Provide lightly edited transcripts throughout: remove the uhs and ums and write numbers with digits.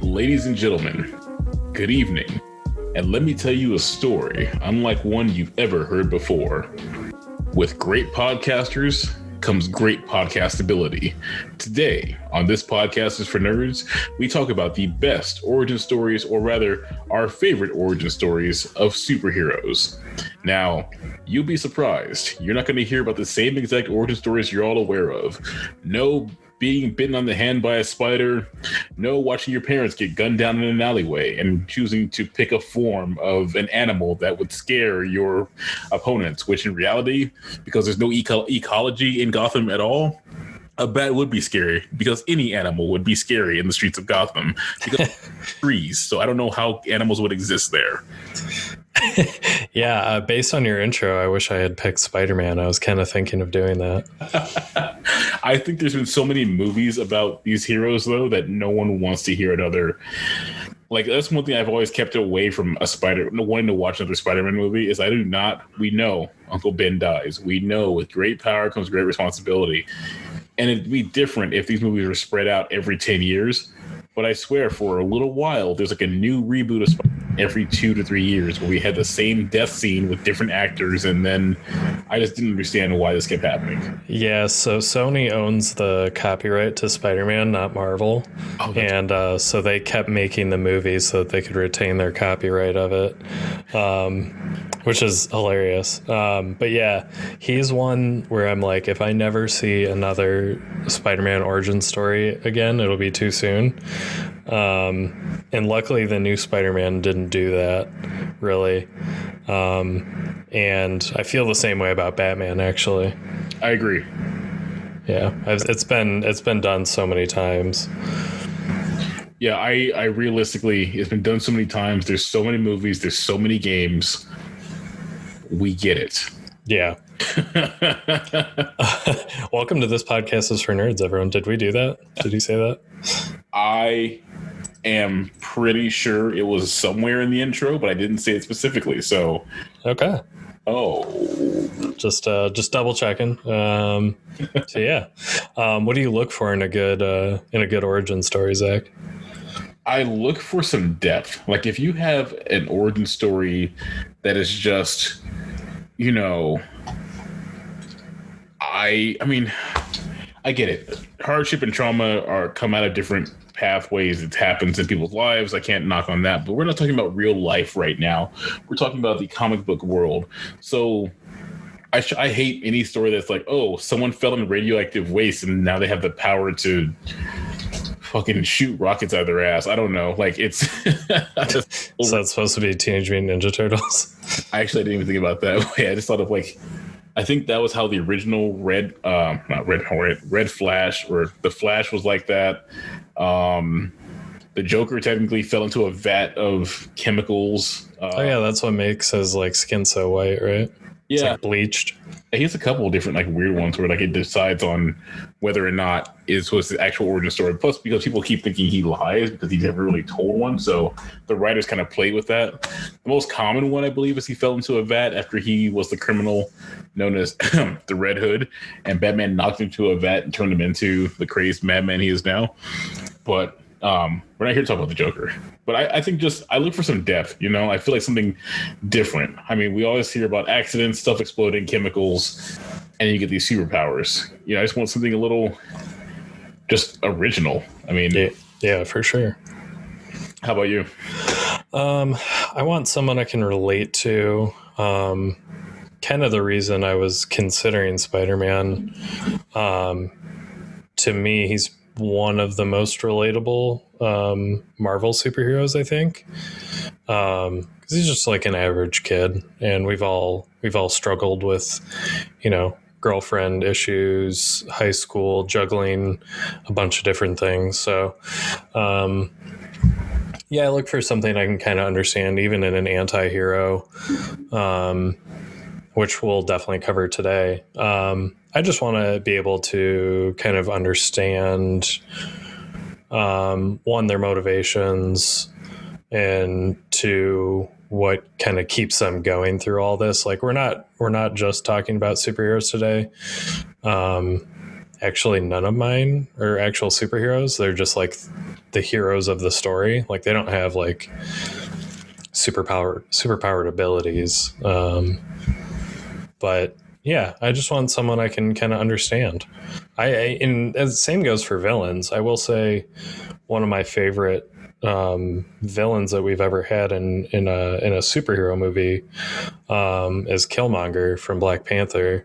Ladies and gentlemen, good evening, and let me tell you a story unlike one you've ever heard before. With great podcasters comes great podcastability. Today, on This Podcast is for Nerds, we talk about the best origin stories, or rather, our favorite origin stories of superheroes. Now, you'll be surprised. You're not going to hear about the same exact origin stories you're all aware of. No being bitten on the hand by a spider, no watching your parents get gunned down in an alleyway and choosing to pick a form of an animal that would scare your opponents, which in reality, because there's no ecology in Gotham at all, a bat would be scary because any animal would be scary in the streets of Gotham because trees. So I don't know how animals would exist there. Yeah, based on your intro, I wish I had picked Spider-Man. I was kind of thinking of doing that. I think there's been so many movies about these heroes, though, that no one wants to hear another. Like, that's one thing I've always kept away from wanting to watch another Spider-Man movie is we know Uncle Ben dies. We know with great power comes great responsibility. And it'd be different if these movies were spread out every 10 years. But I swear, for a little while, there's like a new reboot of Spider-Man every 2 to 3 years where we had the same death scene with different actors. And then I just didn't understand why this kept happening. Yeah, so Sony owns the copyright to Spider-Man, not Marvel. Oh, and so they kept making the movies so that they could retain their copyright of it, which is hilarious. But yeah, he's one where I'm like, if I never see another Spider-Man origin story again, it'll be too soon. And luckily the new Spider-Man didn't do that, really. And I feel the same way about Batman, actually. I agree. Yeah, it's been done so many times. Yeah, I realistically, it's been done so many times. There's so many movies. There's so many games. We get it. Yeah. Welcome to This Podcast is for Nerds, everyone. Did we do that? Did you say that? I am pretty sure it was somewhere in the intro, but I didn't say it specifically. So, okay. Oh, just double checking. So yeah, what do you look for in a good origin story, Zach? I look for some depth. Like if you have an origin story that is just, I mean, I get it. Hardship and trauma come out of different pathways. It happens in people's lives. I can't knock on that, but we're not talking about real life right now. We're talking about the comic book world. So I hate any story that's like, oh, someone fell in radioactive waste and now they have the power to fucking shoot rockets out of their ass. I don't know. Like it's so it's supposed to be Teenage Mutant Ninja Turtles. I actually didn't even think about that way. I just thought of like, I think that was how the original Red Flash, or the Flash was like that. The Joker technically fell into a vat of chemicals. Oh yeah, that's what makes his like skin so white, right? Yeah, it's like bleached. He has a couple of different like weird ones where like it decides on whether or not it was the actual origin story. Plus, because people keep thinking he lies because he's never really told one, so the writers kind of play with that. The most common one, I believe, is he fell into a vat after he was the criminal known as the Red Hood, and Batman knocked him to a vat and turned him into the crazed madman he is now. But we're not here to talk about the Joker. But I think I look for some depth, I feel like something different. I mean, we always hear about accidents, stuff exploding, chemicals, and you get these superpowers. I just want something a little just original. I mean, yeah, for sure. How about you? I want someone I can relate to. Kind of the reason I was considering Spider-Man. To me, he's one of the most relatable Marvel superheroes, I think, because he's just like an average kid, and we've all struggled with girlfriend issues, high school, juggling a bunch of different things. So yeah, I look for something I can kind of understand, even in an anti-hero, which we'll definitely cover today. I just want to be able to kind of understand, one, their motivations, and two, what kind of keeps them going through all this. Like we're not just talking about superheroes today. actually none of mine are actual superheroes. They're just like the heroes of the story. Like they don't have like superpowered abilities. But yeah, I just want someone I can kind of understand. And the same goes for villains. I will say one of my favorite villains that we've ever had in a superhero movie is Killmonger from Black Panther.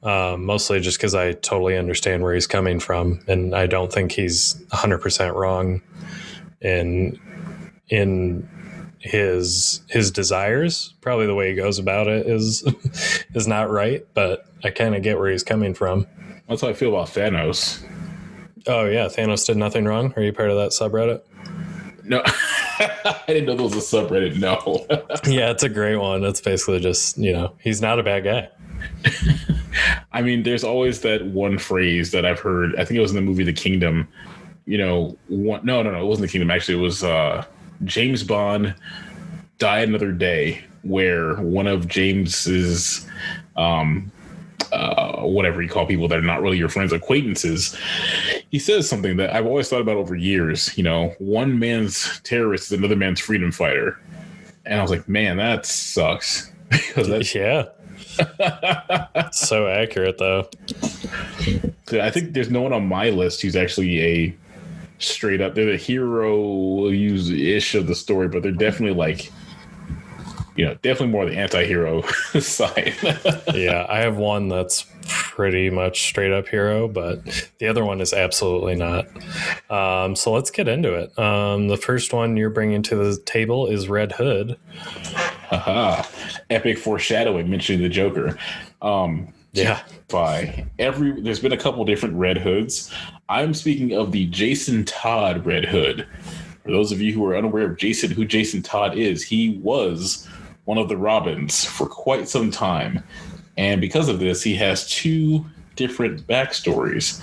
Mostly just because I totally understand where he's coming from, and I don't think he's 100% wrong in his desires. Probably the way he goes about it is is not right, but I kind of get where he's coming from. That's how I feel about Thanos. Oh yeah, Thanos did nothing wrong. Are you part of that subreddit? No, I didn't know there was a subreddit. No. Yeah, it's a great one. It's basically just, he's not a bad guy. I mean, there's always that one phrase that I've heard. I think it was in the movie The Kingdom. No, it wasn't The Kingdom. Actually, it was James Bond, Die Another Day, where one of James's whatever you call people that are not really your friends, acquaintances, he says something that I've always thought about over years. One man's terrorist is another man's freedom fighter. And I was like, man, that sucks. Yeah. So accurate, though. So I think there's no one on my list who's actually a straight up, they're the hero-ish of the story, but they're definitely like, definitely more the anti-hero side. Yeah, I have one that's pretty much straight up hero, but the other one is absolutely not. So let's get into it. The first one you're bringing to the table is Red Hood. Epic foreshadowing, mentioning the Joker. Yeah. There's been a couple different Red Hoods. I'm speaking of the Jason Todd Red Hood. For those of you who are unaware of who Jason Todd is, he was one of the Robins for quite some time. And because of this, he has two different backstories.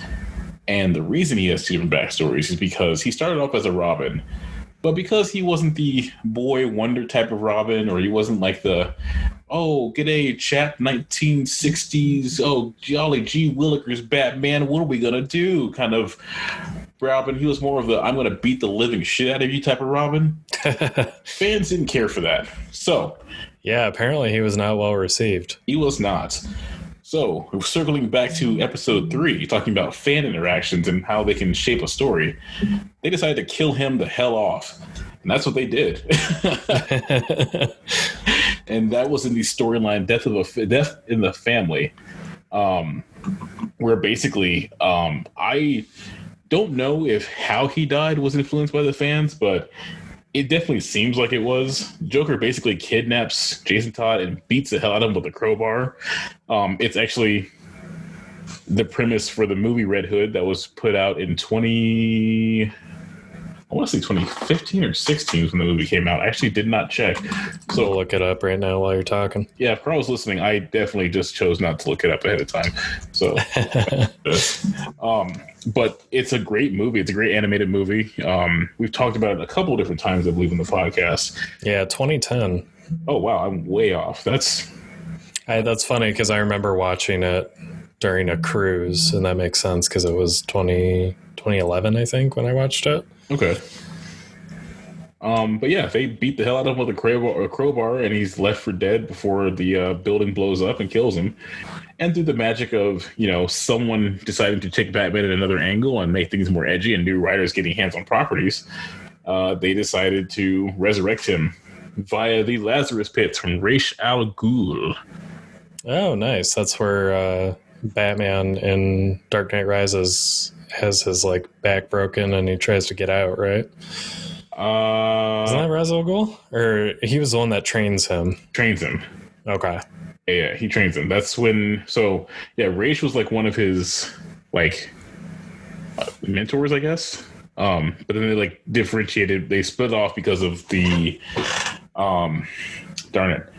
And the reason he has two different backstories is because he started off as a Robin, but because he wasn't the boy wonder type of Robin, or he wasn't like the, oh, g'day, chap, 1960s, oh, jolly gee willikers, Batman, what are we going to do kind of Robin. He was more of the, I'm going to beat the living shit out of you type of Robin. Fans didn't care for that. So, yeah, apparently he was not well received. He was not. So, circling back to episode 3, talking about fan interactions and how they can shape a story, they decided to kill him the hell off. And that's what they did. And that was in the storyline Death in the Family, where basically, I don't know if how he died was influenced by the fans, but it definitely seems like it was. Joker basically kidnaps Jason Todd and beats the hell out of him with a crowbar. It's actually the premise for the movie Red Hood that was put out in 2015 or 16 when the movie came out. I actually did not check. So I'll look it up right now while you're talking. Yeah, if I was listening, I definitely just chose not to look it up ahead of time. So, but it's a great movie. It's a great animated movie. We've talked about it a couple of different times, I believe, in the podcast. Yeah, 2010. Oh, wow. I'm way off. That's funny because I remember watching it during a cruise, and that makes sense because it was 2011, I think, when I watched it. Okay. But yeah, they beat the hell out of him with a crowbar, and he's left for dead before the building blows up and kills him. And through the magic of, someone deciding to take Batman at another angle and make things more edgy and new writers getting hands on properties, they decided to resurrect him via the Lazarus Pits from Ra's al Ghul. Oh, nice. That's where Batman in Dark Knight Rises has his back broken and he tries to get out, right? Isn't that Ra's al Ghul? Or he was the one that trains him? Trains him. Okay. Yeah, he trains him. That's when. So yeah, Ra's was one of his mentors, I guess. But then they differentiated. They split off because of the darn it.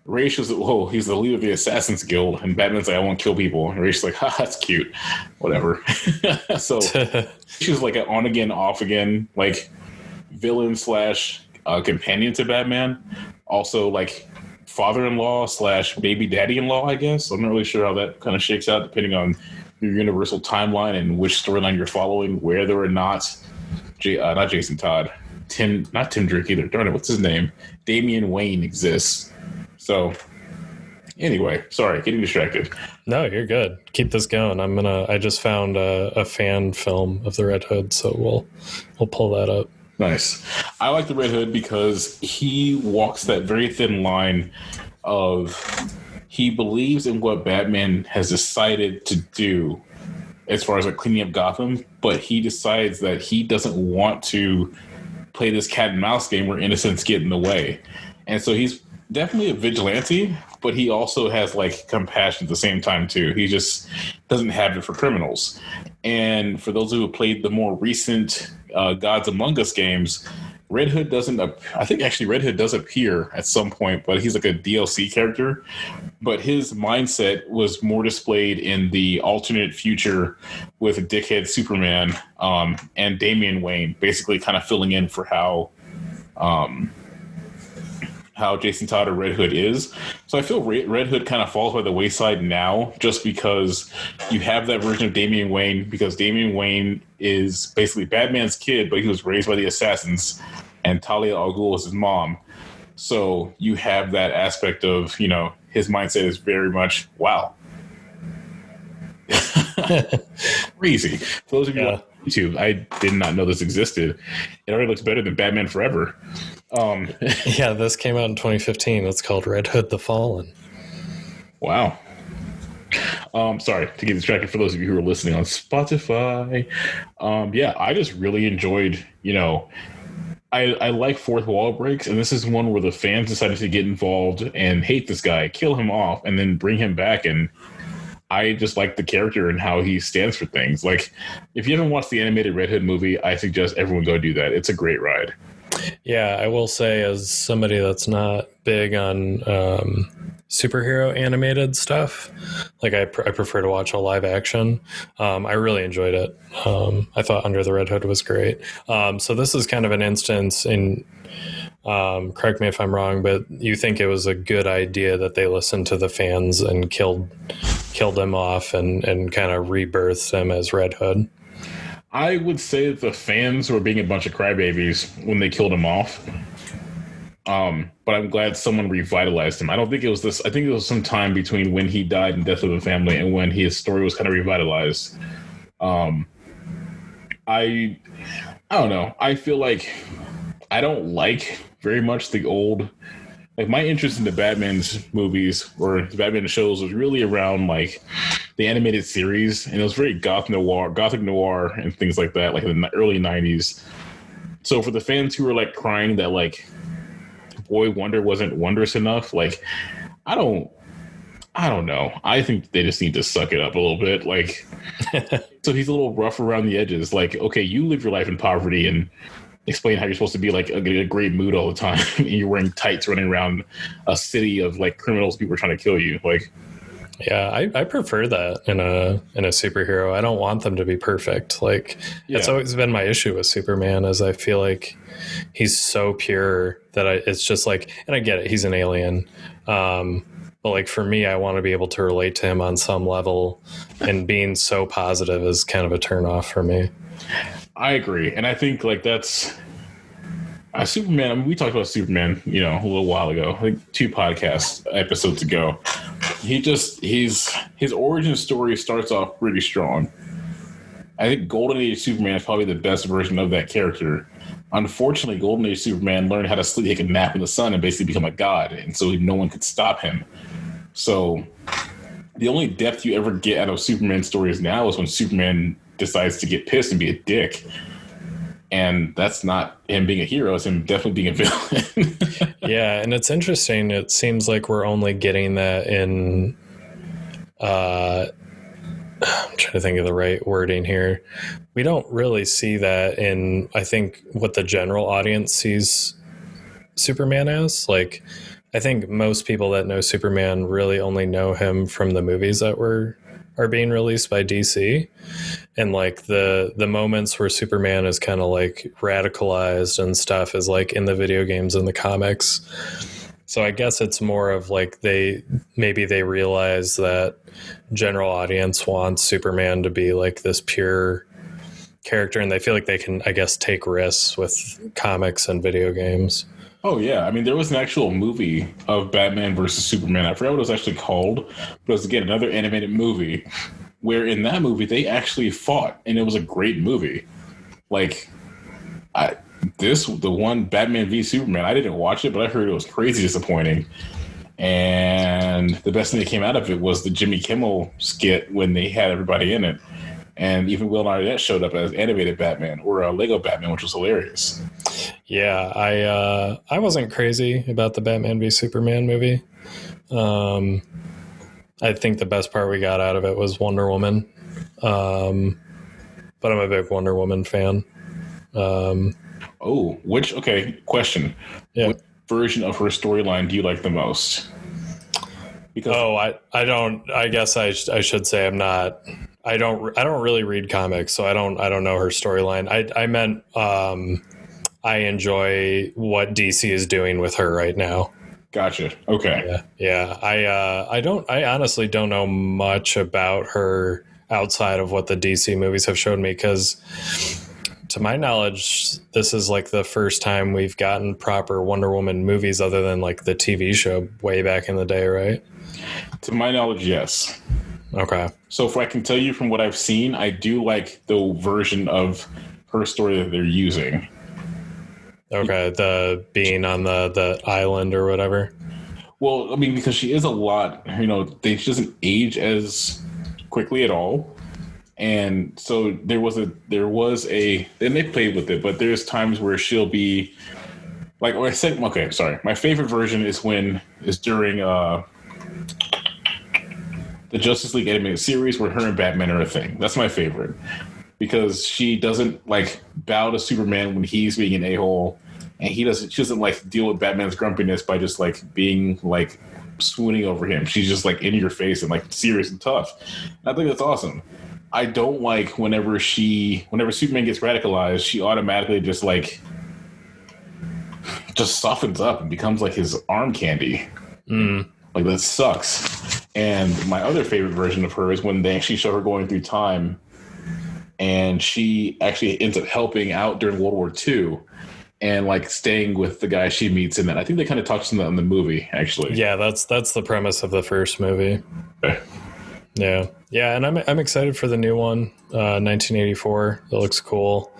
Ra's was he's the leader of the Assassin's Guild, and Batman's I won't kill people. And Ra's ha, that's cute, whatever. So she was an on again, off again, villain / companion to Batman. Also father-in-law / baby daddy-in-law, I guess. I'm not really sure how that kind of shakes out, depending on your universal timeline and which storyline you're following, whether or not not Jason Todd, not Tim Drake either. Darn it, what's his name? Damian Wayne exists. So anyway, sorry, getting distracted. No, you're good. Keep this going. I just found a fan film of the Red Hood, so we'll pull that up. Nice. I like the Red Hood because he walks that very thin line of he believes in what Batman has decided to do as far as like cleaning up Gotham, but he decides that he doesn't want to play this cat and mouse game where innocents get in the way. And so he's definitely a vigilante, but he also has like compassion at the same time too. He just doesn't have it for criminals. And for those who have played the more recent Gods Among Us games, Red Hood doesn't. I think actually Red Hood does appear at some point, but he's like a DLC character. But his mindset was more displayed in the alternate future with a dickhead Superman and Damian Wayne, basically kind of filling in for how Jason Todd or Red Hood is. So I feel Red Hood kind of falls by the wayside now just because you have that version of Damian Wayne, because Damian Wayne is basically Batman's kid, but he was raised by the Assassins, and Talia al Ghul is his mom. So you have that aspect of, his mindset is very much, wow. Crazy. For those of you on YouTube, I did not know this existed. It already looks better than Batman Forever. Yeah, this came out in 2015. It's called Red Hood: The Fallen. Wow. Sorry to get distracted for those of you who are listening on Spotify. I just really enjoyed, I like fourth wall breaks, and this is one where the fans decided to get involved and hate this guy, kill him off, and then bring him back. And I just like the character and how he stands for things. Like, if you haven't watched the animated Red Hood movie, I suggest everyone go do that. It's a great ride. Yeah, I will say, as somebody that's not big on superhero animated stuff, like I prefer to watch a live action. I really enjoyed it. I thought Under the Red Hood was great. So this is kind of an instance in, correct me if I'm wrong, but you think it was a good idea that they listened to the fans and killed him off and kind of rebirthed him as Red Hood? I would say that the fans were being a bunch of crybabies when they killed him off. But I'm glad someone revitalized him. I don't think it was this. I think it was some time between when he died and Death of the Family and when his story was kind of revitalized. I don't know. I feel like I don't like very much the old. Like, my interest in the Batman's movies or the Batman shows was really around like the animated series, and it was very gothic noir and things like that, like in the early 90s. So for the fans who were like crying that like Boy Wonder wasn't wondrous enough, like I don't know. I think they just need to suck it up a little bit. Like, so he's a little rough around the edges. Like, okay, you live your life in poverty and explain how you're supposed to be like a great mood all the time, and you're wearing tights running around a city of like criminals, people are trying to kill you. Like, yeah, I prefer that in a superhero. I don't want them to be perfect. Like, that's always been my issue with Superman, is I feel like he's so pure that it's just like, and I get it, he's an alien. But like for me, I want to be able to relate to him on some level, and being so positive is kind of a turnoff for me. I agree. And I think like that's Superman. I mean, we talked about Superman, a little while ago, like 2 podcast episodes ago. His origin story starts off pretty strong. I think Golden Age Superman is probably the best version of that character. Unfortunately, Golden Age Superman learned how to sleep, take a nap in the sun, and basically become a god, and so no one could stop him. So the only depth you ever get out of Superman stories now is when Superman decides to get pissed and be a dick. And that's not him being a hero, it's him definitely being a villain. Yeah, and it's interesting. It seems like we're only getting that in I'm trying to think of the right wording here. We don't really see that in, I think, what the general audience sees Superman as. Like, I think most people that know Superman really only know him from the movies that are being released by DC, and like the moments where Superman is kind of like radicalized and stuff is like in the video games and the comics. So I guess it's more of like they realize that general audience wants Superman to be like this pure character, and they feel like they can, I guess, take risks with comics and video games. Oh yeah, I mean there was an actual movie of Batman versus Superman. I forgot what it was actually called, but it was again another animated movie where in that movie they actually fought, and it was a great movie. Like, the one Batman v Superman, I didn't watch it, but I heard it was crazy disappointing. And the best thing that came out of it was the Jimmy Kimmel skit when they had everybody in it. And even Will Arnett showed up as animated Batman or a Lego Batman, which was hilarious. Yeah, I wasn't crazy about the Batman v Superman movie. I think the best part we got out of it was Wonder Woman. But I'm a big Wonder Woman fan. Question. Yeah. What version of her storyline do you like the most? Because I don't, I guess I should say I'm not, I don't really read comics, so I don't know her storyline. I meant, I enjoy what DC is doing with her right now. Gotcha. Okay. Yeah. I honestly don't know much about her outside of what the DC movies have showed me, because to my knowledge, this is like the first time we've gotten proper Wonder Woman movies other than like the TV show way back in the day, right? To my knowledge, yes. Okay. So if I can tell you from what I've seen, I do like the version of her story that they're using. Okay, the being on the island or whatever. Well, I mean, because she is a lot, she doesn't age as quickly at all. And so there was and they played with it, but there's times where she'll be like, or I said, okay, sorry. My favorite version is during the Justice League animated series where her and Batman are a thing. That's my favorite because she doesn't like bow to Superman when he's being an a-hole, and she doesn't like deal with Batman's grumpiness by just like being like swooning over him. She's just like in your face and like serious and tough. And I think that's awesome. I don't like whenever Superman gets radicalized, she automatically just softens up and becomes like his arm candy. Like that sucks. And my other favorite version of her is when they actually show her going through time, and she actually ends up helping out during World War II and like staying with the guy she meets in that. I think they kind of touched on that in the movie, actually. Yeah, that's the premise of the first movie. Okay. Yeah, and I'm excited for the new one, 1984. It looks cool.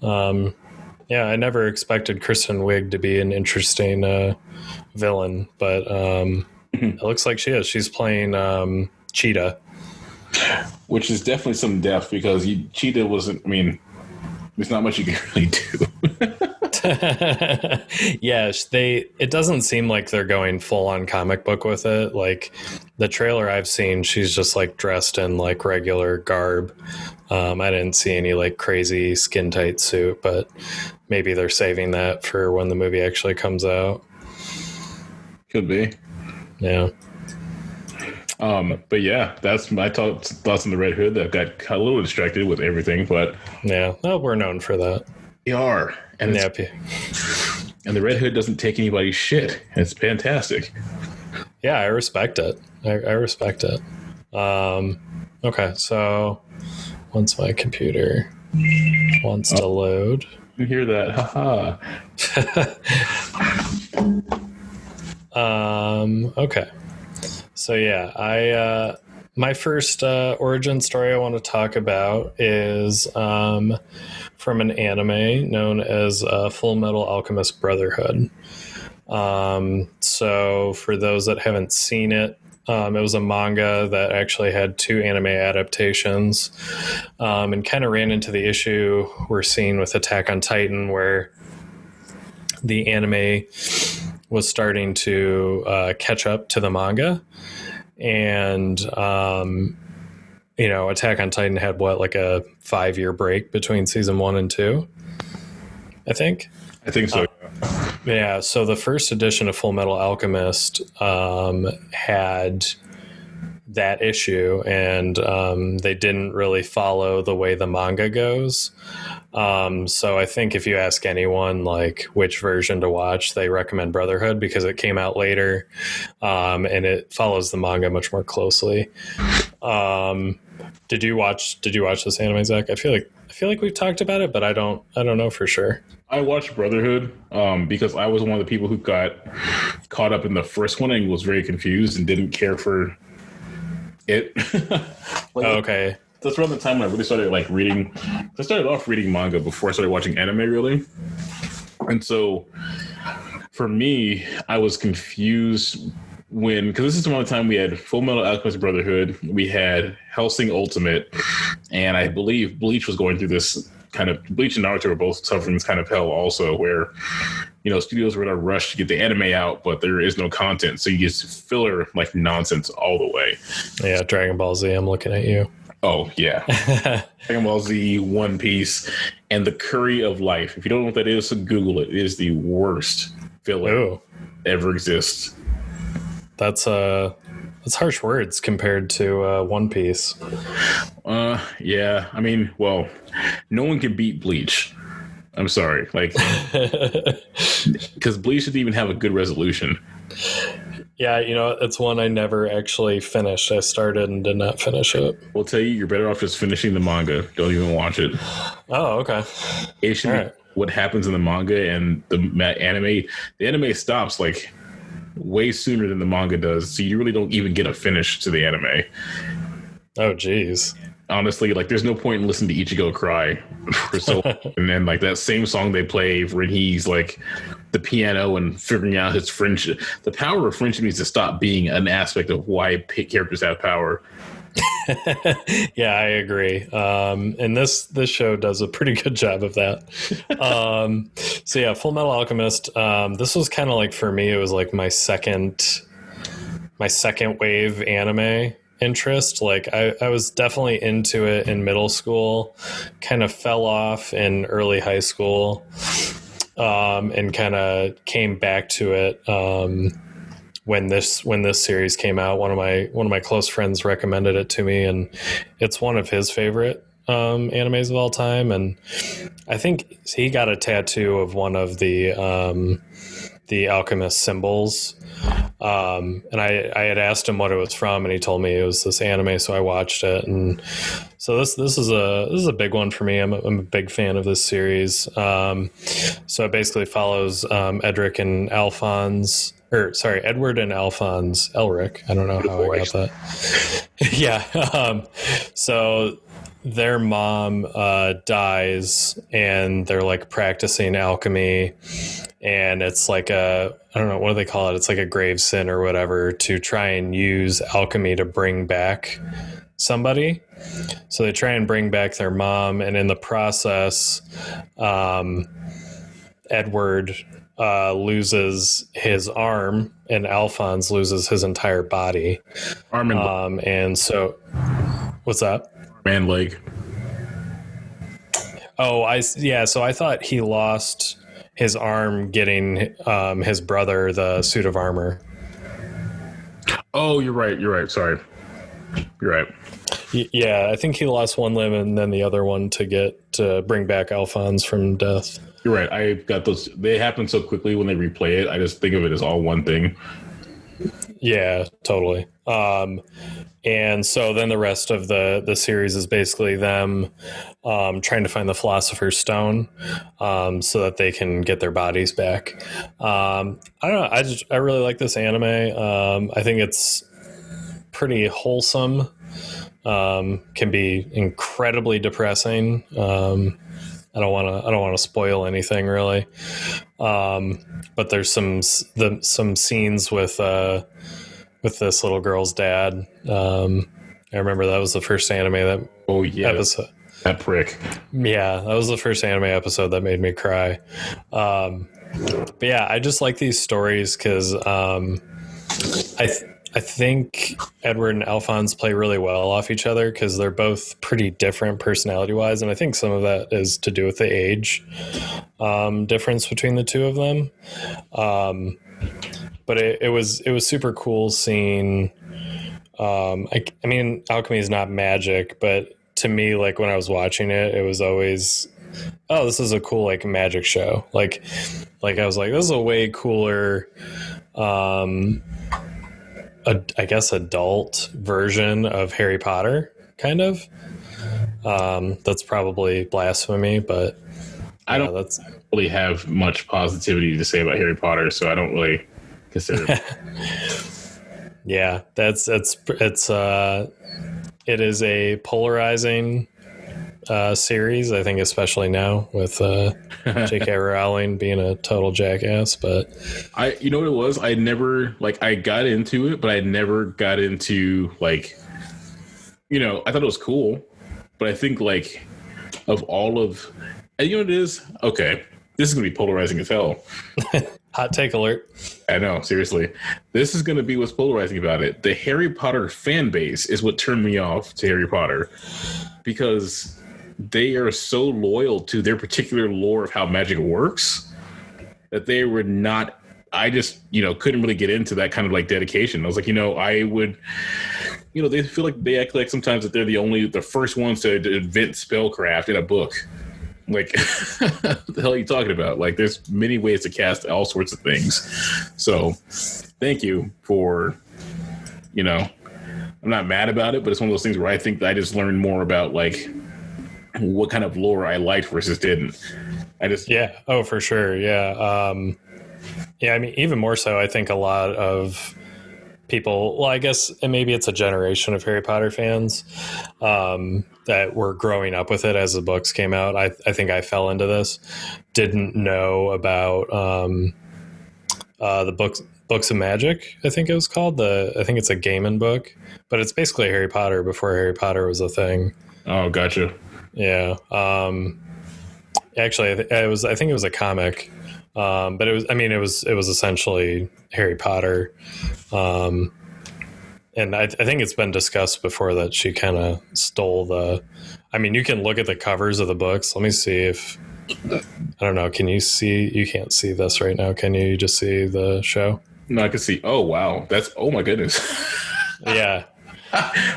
Yeah, I never expected Kristen Wiig to be an interesting villain, but it looks like she is. She's playing Cheetah, which is definitely some depth because Cheetah wasn't. I mean, there's not much you can really do. Yeah, it doesn't seem like they're going full on comic book with it. Like the trailer I've seen, she's just like dressed in like regular garb. I didn't see any like crazy skin tight suit, but maybe they're saving that for when the movie actually comes out. Could be. Yeah. But yeah, that's my thoughts on the Red Hood. That got a little distracted with everything, but yeah, well, we're known for that. We are, and and the Red Hood doesn't take anybody's shit. It's fantastic. Yeah, I respect it. I respect it. Okay, so once my computer wants to load, you hear that? Haha. Okay. So yeah, my first origin story I want to talk about is from an anime known as Fullmetal Alchemist Brotherhood. So for those that haven't seen it, it was a manga that actually had 2 anime adaptations, and kind of ran into the issue we're seeing with Attack on Titan, where the anime was starting to catch up to the manga. And, Attack on Titan had like a 5-year break between season 1 and 2, I think so. Yeah. So the first edition of Fullmetal Alchemist had that issue, and they didn't really follow the way the manga goes. So I think if you ask anyone like which version to watch, they recommend Brotherhood because it came out later, and it follows the manga much more closely. Did you watch this anime, Zach? I feel like we've talked about it, but I don't know for sure. I watched Brotherhood because I was one of the people who got caught up in the first one and was very confused and didn't care for it. Okay. That's around the time when I really started reading. I started off reading manga before I started watching anime, really. And so for me, I was confused because this is around the time we had Fullmetal Alchemist Brotherhood, we had Hellsing Ultimate, and I believe Bleach was going through this kind of. Bleach and Naruto were both suffering this kind of hell also, where studios were in a rush to get the anime out, but there is no content, so you just filler nonsense all the way. Yeah, Dragon Ball Z, I'm looking at you. Oh yeah. Dragon Ball Z, One Piece, and the Curry of Life. If you don't know what that is, Google it. It is the worst filler ever exists. That's harsh words compared to One Piece. Yeah. I mean, well, no one can beat Bleach. I'm sorry. Because Bleach didn't even have a good resolution. Yeah, it's one I never actually finished. I started and did not finish it. We'll tell you, you're better off just finishing the manga. Don't even watch it. Oh, okay. It should be what happens in the manga and the anime. The anime stops way sooner than the manga does, so you really don't even get a finish to the anime. Oh, geez. Honestly, there's no point in listening to Ichigo cry for so long. And then that same song they play when he's the piano and figuring out his friendship. The power of friendship needs to stop being an aspect of why characters have power. Yeah, I agree. And this show does a pretty good job of that. So yeah, Fullmetal Alchemist. This was kind of for me, it was my second wave anime interest. I was definitely into it in middle school, kind of fell off in early high school, and kind of came back to it when this series came out. One of my close friends recommended it to me, and it's one of his favorite animes of all time. And I think he got a tattoo of one of the Alchemist symbols. And I had asked him what it was from, and he told me it was this anime, so I watched it. And so this is a big one for me. I'm a big fan of this series. So it basically follows Edward and Alphonse Elric. I don't know how I got that. Yeah. So their mom dies, and they're practicing alchemy, and it's I don't know, what do they call it? It's a grave sin or whatever, to try and use alchemy to bring back somebody. So they try and bring back their mom, and in the process, Edward loses his arm, and Alphonse loses his entire body. Arm and and so, what's that? Man leg. Oh, so I thought he lost his arm getting his brother the suit of armor. Oh, you're right. Sorry. You're right. Yeah, I think he lost one limb and then the other one to bring back Alphonse from death. You're right. I got those. They happen so quickly when they replay it. I just think of it as all one thing. Yeah, totally. And so then the rest of the series is basically them trying to find the Philosopher's Stone so that they can get their bodies back. I don't know. I really like this anime. I think it's pretty wholesome. Can be incredibly depressing. I don't want to spoil anything really. But there's some scenes with this little girl's dad. I remember that was the first anime episode. That prick. Yeah, that was the first anime episode that made me cry. But yeah, I just like these stories because I think Edward and Alphonse play really well off each other because they're both pretty different personality-wise, and I think some of that is to do with the age difference between the two of them. But it was super cool seeing I mean, alchemy is not magic, but to me, like when I was watching it, it was always, oh, this is a cool like magic show. Like I was like, this is a way cooler, I guess adult version of Harry Potter, kind of. That's probably blasphemy, but I don't really have much positivity to say about Harry Potter, so I don't really consider it. Yeah, it is a polarizing series, I think, especially now with J.K. Rowling being a total jackass. But you know what it was? I never I got into it, but I never got into I thought it was cool, but I think of all of, and you know what it is? Okay, this is gonna be polarizing as hell. Hot take alert. I know, seriously. This is going to be what's polarizing about it. The Harry Potter fan base is what turned me off to Harry Potter, because they are so loyal to their particular lore of how magic works that they were not, I just, couldn't really get into that kind of dedication. I was like, I would, they feel like they act like sometimes that they're the first ones to invent spellcraft in a book. What the hell are you talking about? There's many ways to cast all sorts of things. So thank you for, I'm not mad about it, but it's one of those things where I think I just learned more about what kind of lore I liked versus didn't. Yeah. Oh, for sure. Yeah. Yeah. I mean, even more so, I think a lot of people, well, I guess, and maybe it's a generation of Harry Potter fans that were growing up with it as the books came out. I think I fell into this, didn't know about the books of magic, I think it was called. I think it's a Gaiman book, but it's basically Harry Potter before Harry Potter was a thing. Oh, gotcha. Yeah. Actually, I think it was a comic. But it was essentially Harry Potter. And I think it's been discussed before that she kind of stole you can look at the covers of the books. Let me see if, I don't know. Can you see? You can't see this right now. Can you just see the show? No, I can see. Oh, wow. Oh my goodness. Yeah.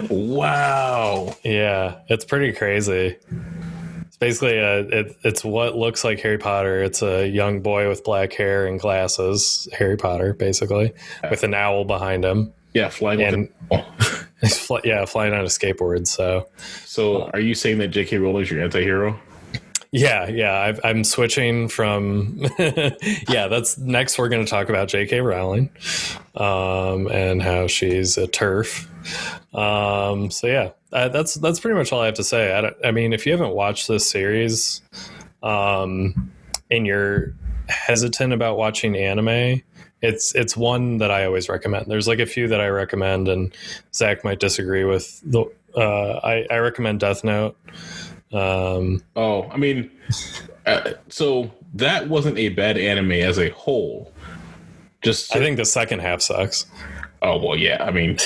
Wow. Yeah. It's pretty crazy. It's basically it's what looks like Harry Potter. It's a young boy with black hair and glasses, Harry Potter, basically, with an owl behind him. Yeah, flying on a skateboard. So are you saying that J.K. Rowling is your anti-hero? Yeah. I'm switching from. Yeah, that's next. We're going to talk about J.K. Rowling, and how she's a TERF. So yeah, that's pretty much all I have to say. I mean, if you haven't watched this series, and you're hesitant about watching anime, it's one that I always recommend. There's a few that I recommend, and Zach might disagree with. I recommend Death Note. So that wasn't a bad anime as a whole. I think the second half sucks. Oh, well, yeah. I mean,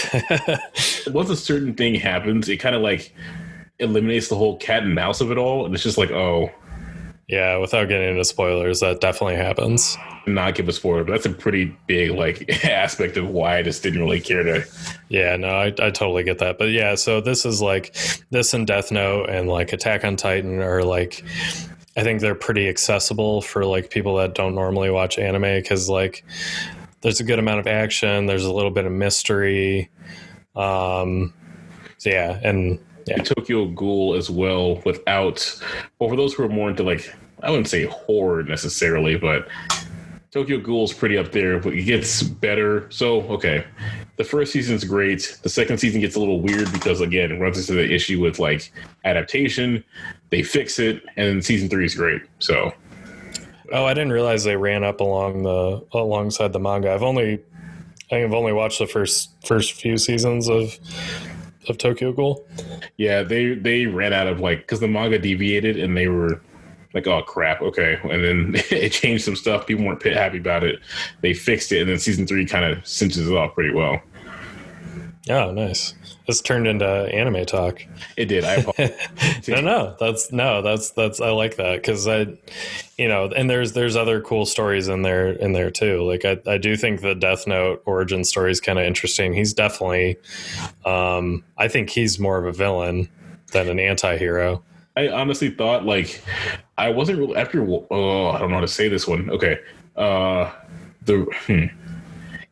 once a certain thing happens, it kind of eliminates the whole cat and mouse of it all. And it's just oh. Yeah, without getting into spoilers, that definitely happens. Not give a spoiler, but that's a pretty big aspect of why I just didn't really care to. Yeah, no, I totally get that. But yeah, so this is this and Death Note and Attack on Titan are I think they're pretty accessible for people that don't normally watch anime, because there's a good amount of action, there's a little bit of mystery. So yeah, and yeah. Tokyo Ghoul as well, for those who are more into I wouldn't say horror necessarily, but Tokyo Ghoul's pretty up there, but it gets better. So, okay, the first season's great. The second season gets a little weird because, again, it runs into the issue with adaptation. They fix it, and then season 3 is great. So, oh, I didn't realize they ran up alongside the manga. I think I've only watched the first few seasons of Tokyo Ghoul. Yeah, they ran out of because the manga deviated, and they were oh crap, okay, and then it changed some stuff. People weren't happy about it. They fixed it, and then season 3 kind of cinches it off pretty well. Oh, nice. This turned into anime talk. It did. I apologize. That's I like that because and there's other cool stories in there too. Like I do think the Death Note origin story is kind of interesting. He's definitely, I think he's more of a villain than an anti-hero. I honestly thought like I wasn't really after. Oh, I don't know how to say this one. Okay,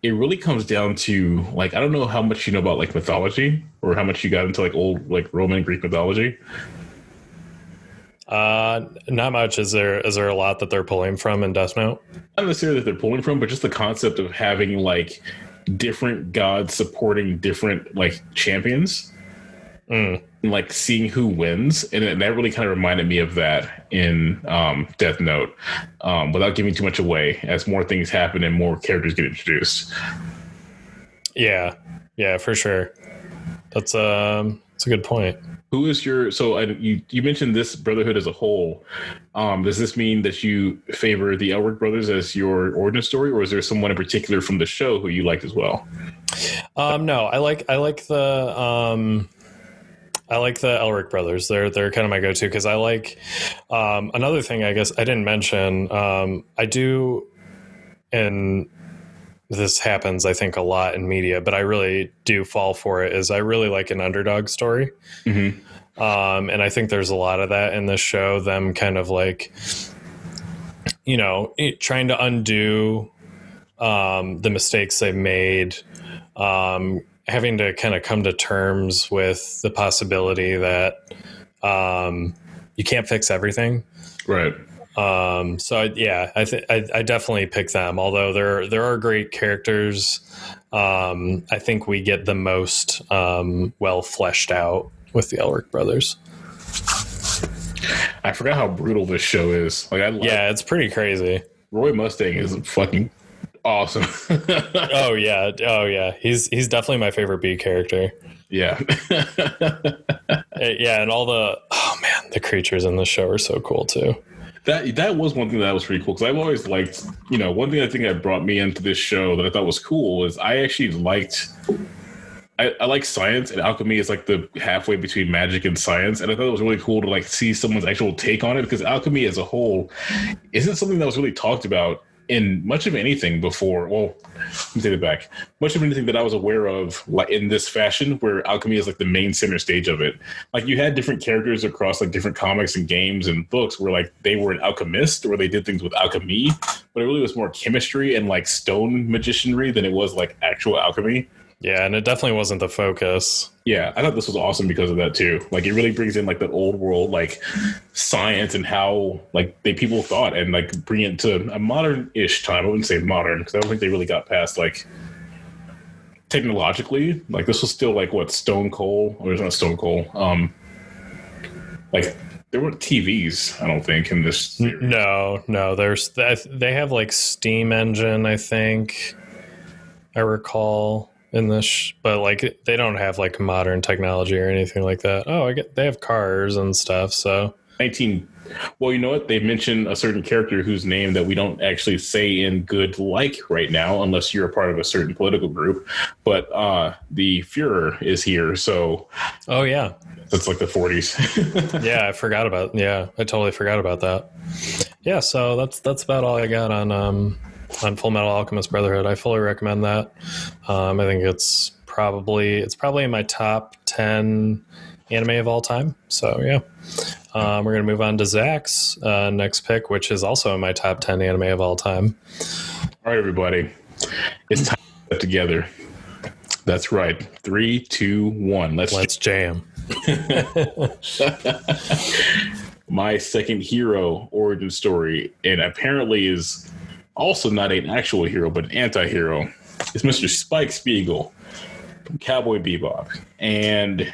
it really comes down to like I don't know how much you know about like mythology or how much you got into like old like Roman and Greek mythology. Not much. Is there a lot that they're pulling from in Death Note? Not necessarily that they're pulling from, but just the concept of having like different gods supporting different like champions. And like seeing who wins, and that really kind of reminded me of that in Death Note, without giving too much away as more things happen and more characters get introduced. Yeah, for sure. That's a good point. Who is your you mentioned this Brotherhood as a whole? Does this mean that you favor the Elric brothers as your origin story, or is there someone in particular from the show who you liked as well? No, I like the Elric brothers. They're kind of my go-to because I like another thing I guess I didn't mention. I do, and this happens I think a lot in media, but I really do fall for it. Is I really like an underdog story, and I think there's a lot of that in this show. Them kind of like, trying to undo the mistakes they've made. Having to kind of come to terms with the possibility that you can't fix everything. Right. I definitely pick them. Although there are great characters, I think we get the most well fleshed out with the Elric brothers. I forgot how brutal this show is. Like, it's pretty crazy. Roy Mustang is fucking awesome. Oh yeah. He's definitely my favorite B character. Yeah. Yeah, and all the creatures in the show are so cool too. That was one thing that was pretty cool because I've always liked, one thing I think that brought me into this show that I thought was cool is I actually liked. I like science, and alchemy is like the halfway between magic and science, and I thought it was really cool to like see someone's actual take on it because alchemy as a whole isn't something that was really talked about in much of anything before. Well, let me take it back. Much of anything that I was aware of, like in this fashion, where alchemy is like the main center stage of it. Like you had different characters across like different comics and games and books where like they were an alchemist or they did things with alchemy, but it really was more chemistry and like stone magicianry than it was like actual alchemy. Yeah, and it definitely wasn't the focus. Yeah, I thought this was awesome because of that too. Like it really brings in like the old world like science and how like people thought and like bring it to a modern-ish time. I wouldn't say modern because I don't think they really got past like technologically. Like this was still like what Stone Coal or it's not Stone Coal. Like there weren't TVs, I don't think in this. No. They have like steam engine, I think. I recall. In this, but like they don't have like modern technology or anything like that. Oh, they have cars and stuff. So well, you know what? They mention a certain character whose name that we don't actually say in good like right now, unless you're a part of a certain political group. But the Fuhrer is here. So, oh yeah, that's like the 40s. Yeah, I totally forgot about that. Yeah, so that's about all I got on Fullmetal Alchemist Brotherhood. I fully recommend that. I think it's probably in my top 10 anime of all time. So yeah, we're gonna move on to Zach's next pick, which is also in my top 10 anime of all time. All right, everybody, it's time to get together. That's right. 3, 2, 1. Let's jam. My second hero origin story, and apparently is also not an actual hero, but an anti-hero, is Mr. Spike Spiegel from Cowboy Bebop. And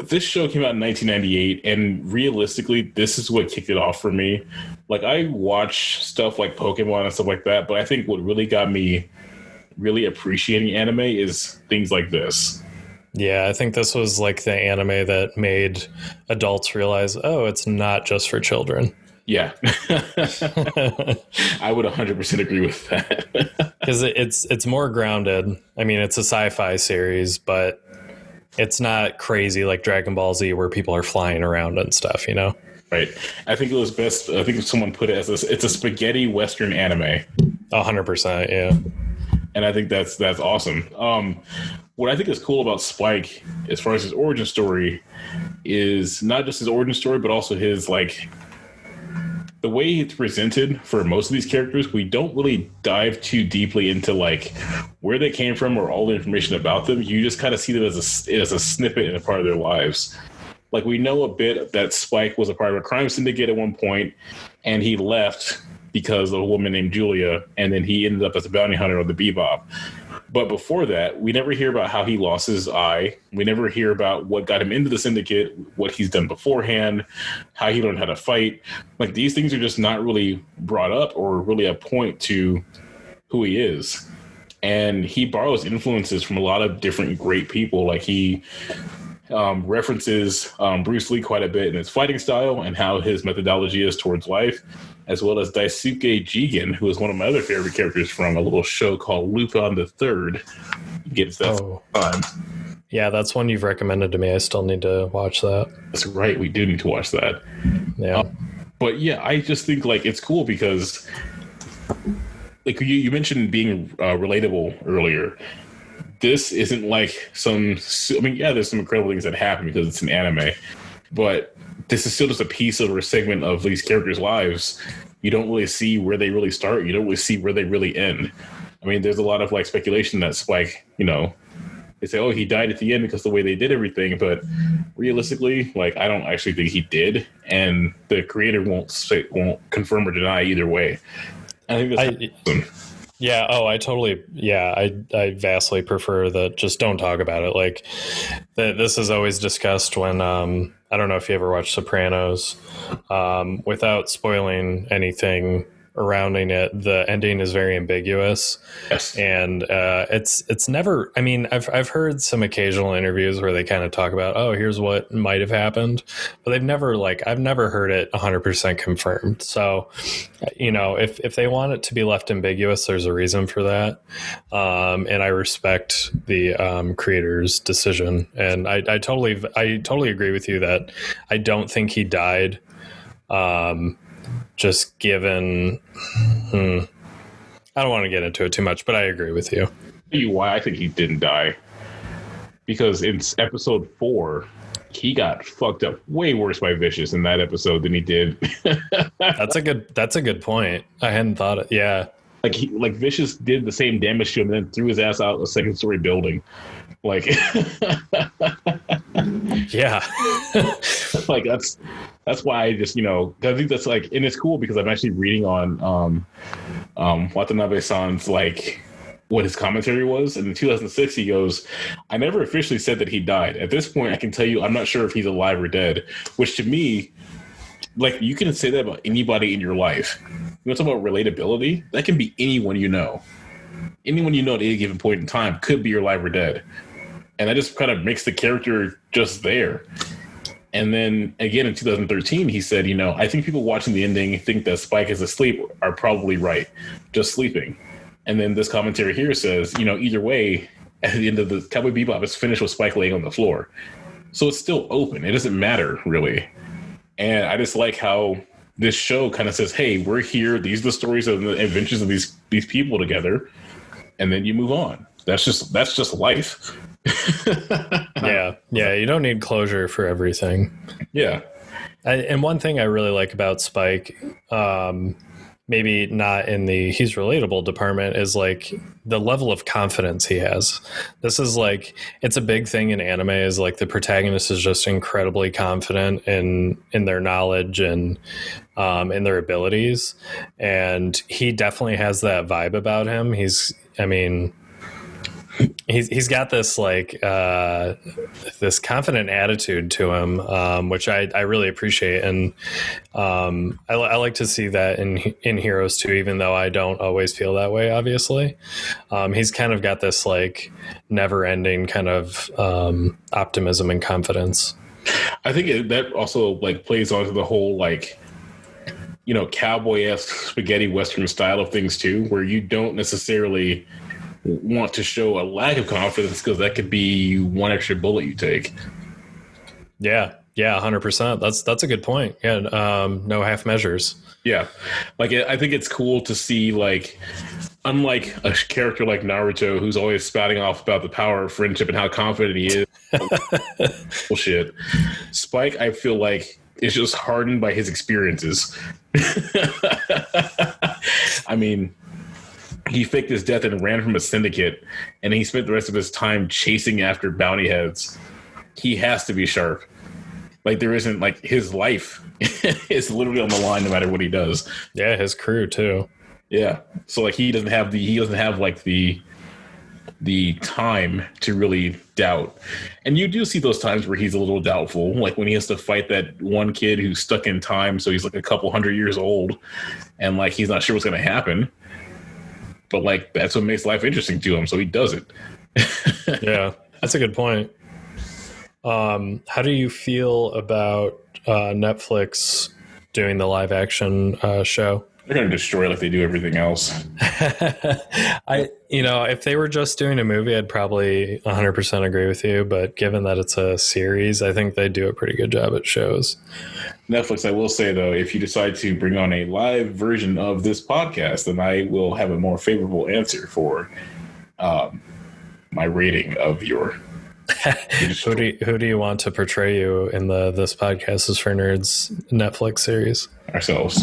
this show came out in 1998, and realistically, this is what kicked it off for me. Like, I watch stuff like Pokemon and stuff like that, but I think what really got me really appreciating anime is things like this. Yeah, I think this was like the anime that made adults realize, oh, it's not just for children. Yeah. I would 100% agree with that. Because it's more grounded. I mean, it's a sci-fi series, but it's not crazy like Dragon Ball Z where people are flying around and stuff, you know? Right. I think it was best. I think if someone put it as it's a spaghetti Western anime. 100%, yeah. And I think that's awesome. What I think is cool about Spike, as far as his origin story, is not just his origin story, but also his like the way it's presented for most of these characters. We don't really dive too deeply into like where they came from or all the information about them. You just kind of see them as a snippet and a part of their lives. Like, we know a bit that Spike was a part of a crime syndicate at one point, and he left because of a woman named Julia, and then he ended up as a bounty hunter on the Bebop. But before that, we never hear about how he lost his eye. We never hear about what got him into the syndicate, what he's done beforehand, how he learned how to fight. Like, these things are just not really brought up or really a point to who he is. And he borrows influences from a lot of different great people. Like, he references Bruce Lee quite a bit in his fighting style and how his methodology is towards life, as well as Daisuke Jigen, who is one of my other favorite characters from a little show called Lupin the Third. Gets that time. Yeah, that's one you've recommended to me. I still need to watch that. That's right. We do need to watch that. Yeah. But yeah, I just think like it's cool because like you mentioned being relatable earlier. This isn't like there's some incredible things that happen because it's an anime, but this is still just a piece of or a segment of these characters' lives. You don't really see where they really start. You don't really see where they really end. I mean, there's a lot of like speculation that Spike, they say, oh, he died at the end because the way they did everything. But realistically, like, I don't actually think he did. And the creator won't confirm or deny either way. I think that's awesome. Yeah. Oh, I vastly prefer that. Just don't talk about it. Like, this is always discussed when, I don't know if you ever watched Sopranos, without spoiling anything surrounding it. The ending is very ambiguous. Yes. And, it's never, I mean, I've heard some occasional interviews where they kind of talk about, oh, here's what might have happened, but I've never heard it 100% confirmed. So, if they want it to be left ambiguous, there's a reason for that. And I respect the creator's decision. And I totally agree with you that I don't think he died. Just given, I don't want to get into it too much, but I agree with you. I'll tell you why I think he didn't die. Because in episode 4, he got fucked up way worse by Vicious in that episode than he did. That's a good point. I hadn't thought it. Yeah. Like Vicious did the same damage to him and then threw his ass out a second-story building. Like, yeah. Like that's why I just, I think that's like, and it's cool because I'm actually reading on Watanabe-san's like what his commentary was. And in 2006, he goes, I never officially said that he died. At this point, I can tell you I'm not sure if he's alive or dead, which to me, like, you can say that about anybody in your life. You want to talk about relatability? That can be anyone you know. Anyone you know at any given point in time could be alive or dead. And that just kind of makes the character just there. And then again in 2013, he said, I think people watching the ending think that Spike is asleep are probably right, just sleeping. And then this commentary here says, either way, at the end of the Cowboy Bebop, it's finished with Spike laying on the floor. So it's still open. It doesn't matter, really. And I just like how this show kind of says, hey, we're here. These are the stories of the adventures of these people together. And then you move on. That's just life. Yeah. You don't need closure for everything. Yeah. And one thing I really like about Spike, maybe not in the he's relatable department, is like the level of confidence he has. This is like, it's a big thing in anime, is like the protagonist is just incredibly confident in their knowledge and in their abilities. And he definitely has that vibe about him. He's got this like this confident attitude to him, which I really appreciate, and I like to see that in heroes too, even though I don't always feel that way. Obviously, he's kind of got this like never-ending kind of optimism and confidence. I think that also like plays onto the whole like, cowboy-esque spaghetti western style of things too, where you don't necessarily want to show a lack of confidence because that could be one extra bullet you take. Yeah, 100%. That's a good point. Yeah, no half measures. Yeah, like I think it's cool to see, like, unlike a character like Naruto, who's always spouting off about the power of friendship and how confident he is. Bullshit. Spike, I feel like, is just hardened by his experiences. I mean, he faked his death and ran from a syndicate, and he spent the rest of his time chasing after bounty heads. He has to be sharp. Like, there isn't, like, his life is literally on the line no matter what he does. Yeah, his crew too. Yeah. So, like, he doesn't have like the time to really doubt. And you do see those times where he's a little doubtful, like when he has to fight that one kid who's stuck in time, so he's like a couple hundred years old, and like he's not sure what's going to happen. But like that's what makes life interesting to him, so he does it. Yeah, that's a good point. How do you feel about Netflix doing the live action show? They're going to destroy it like they do everything else. If they were just doing a movie, I'd probably 100% agree with you. But given that it's a series, I think they do a pretty good job at shows. Netflix, I will say, though, if you decide to bring on a live version of this podcast, then I will have a more favorable answer for my rating of your... Who do you want to portray you in the This Podcast is for Nerds Netflix series? Ourselves.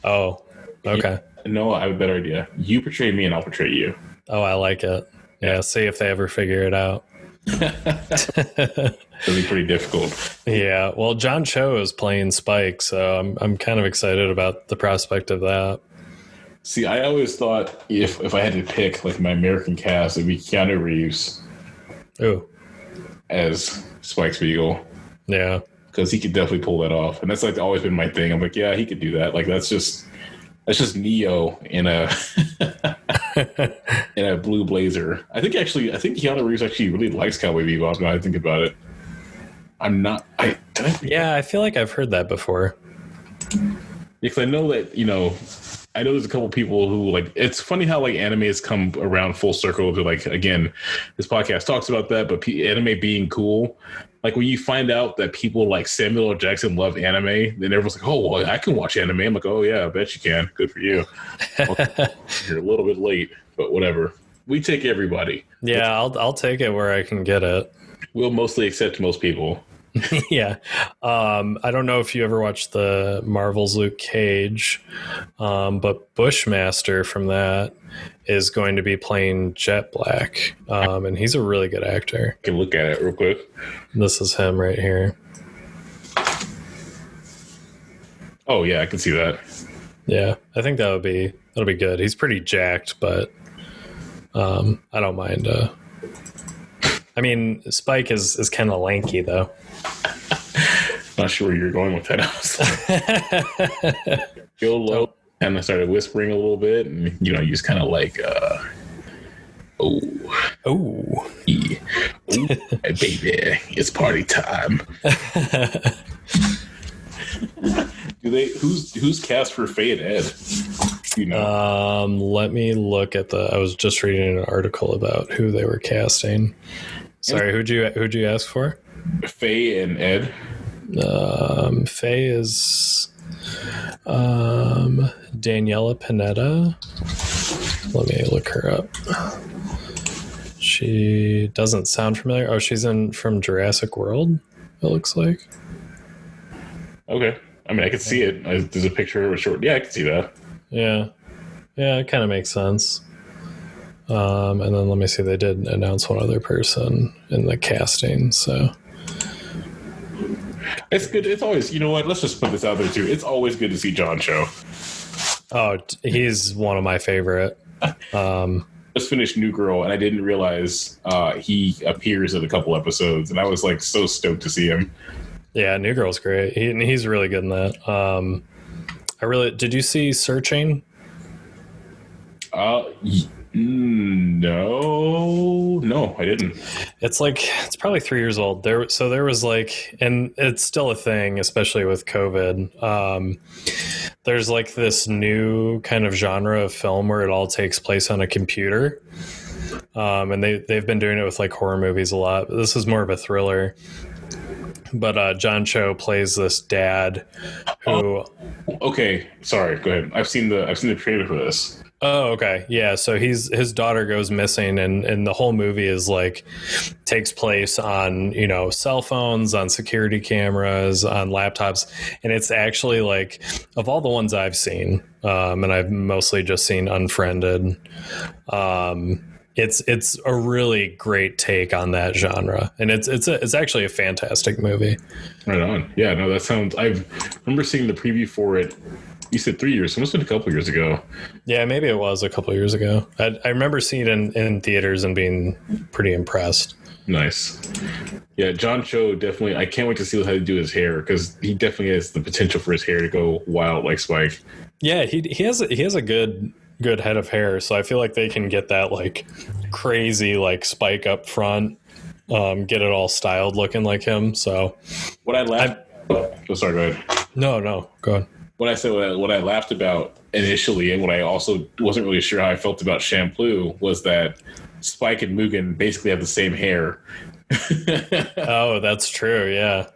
Oh, okay. No, I have a better idea. You portray me and I'll portray you. Oh, I like it. Yeah, see if they ever figure it out. It'll be pretty difficult. Yeah, well, John Cho is playing Spike, so I'm kind of excited about the prospect of that. See, I always thought if I had to pick like my American cast, it'd be Keanu Reeves. Ooh. As Spike Spiegel. Yeah. Because he could definitely pull that off. And that's like always been my thing. I'm like, yeah, he could do that. Like that's just Neo in a in a blue blazer. I think Keanu Reeves actually really likes Cowboy Bebop now I think about it. I feel like I've heard that before. Because I know that, I know there's a couple people who like, it's funny how like anime has come around full circle to like, again, this podcast talks about that, but anime being cool. Like when you find out that people like Samuel L. Jackson love anime, then everyone's like, oh, well, I can watch anime. I'm like, oh yeah, I bet you can. Good for you. You're a little bit late, but whatever. We take everybody. Yeah, I'll take it where I can get it. We'll mostly accept most people. Yeah. I don't know if you ever watched the Marvel's Luke Cage, but Bushmaster from that is going to be playing Jet Black, and he's a really good actor. I can look at it real quick. This is him right here. Oh yeah, I can see that. Yeah, I think that'll be good. He's pretty jacked, but I don't mind. I mean, Spike is kind of lanky though. Not sure where you're going with that. I was go low, and I started whispering a little bit, and you just kind of like, hey, baby, it's party time. Who's cast for Faye and Ed? Let me look at I was just reading an article about who they were casting. Sorry, who'd you ask for? Faye and Ed. Faye is Daniela Pineda. Let me look her up. She doesn't sound familiar. Oh, she's from Jurassic World, it looks like. Okay. I mean, I could see it. There's a picture of a short. Yeah, I can see that. Yeah, it kind of makes sense. And then let me see. They did announce one other person in the casting, so it's good. It's always, you know what? Let's just put this out there too. It's always good to see John Cho. Oh, he's one of my favorite. Just finished New Girl, and I didn't realize he appears in a couple episodes, and I was like so stoked to see him. Yeah, New Girl's great. He's really good in that. Did you see Searching? No, I didn't. It's probably 3 years old. There was like, and it's still a thing, especially with COVID. There's like this new kind of genre of film where it all takes place on a computer. And they've been doing it with like horror movies a lot. This is more of a thriller. But John Cho plays this dad who. Okay, sorry. Go ahead. I've seen the trailer for this. Oh, okay. Yeah. So his daughter goes missing, and the whole movie is like takes place on, cell phones, on security cameras, on laptops. And it's actually like, of all the ones I've seen, and I've mostly just seen Unfriended, it's a really great take on that genre. And it's actually a fantastic movie. Right on. Yeah, no, that sounds, I remember seeing the preview for it. You said 3 years. It must have been a couple years ago. Yeah, maybe it was a couple years ago. I remember seeing it in theaters and being pretty impressed. Nice. Yeah, John Cho definitely. I can't wait to see how to do his hair, because he definitely has the potential for his hair to go wild like Spike. Yeah, he has a good head of hair, so I feel like they can get that like crazy like Spike up front, get it all styled looking like him. So what I laughed. Sorry, go ahead. No, go ahead. What I laughed about initially, and what I also wasn't really sure how I felt about Shampoo, was that Spike and Mugen basically have the same hair. Oh, that's true. Yeah.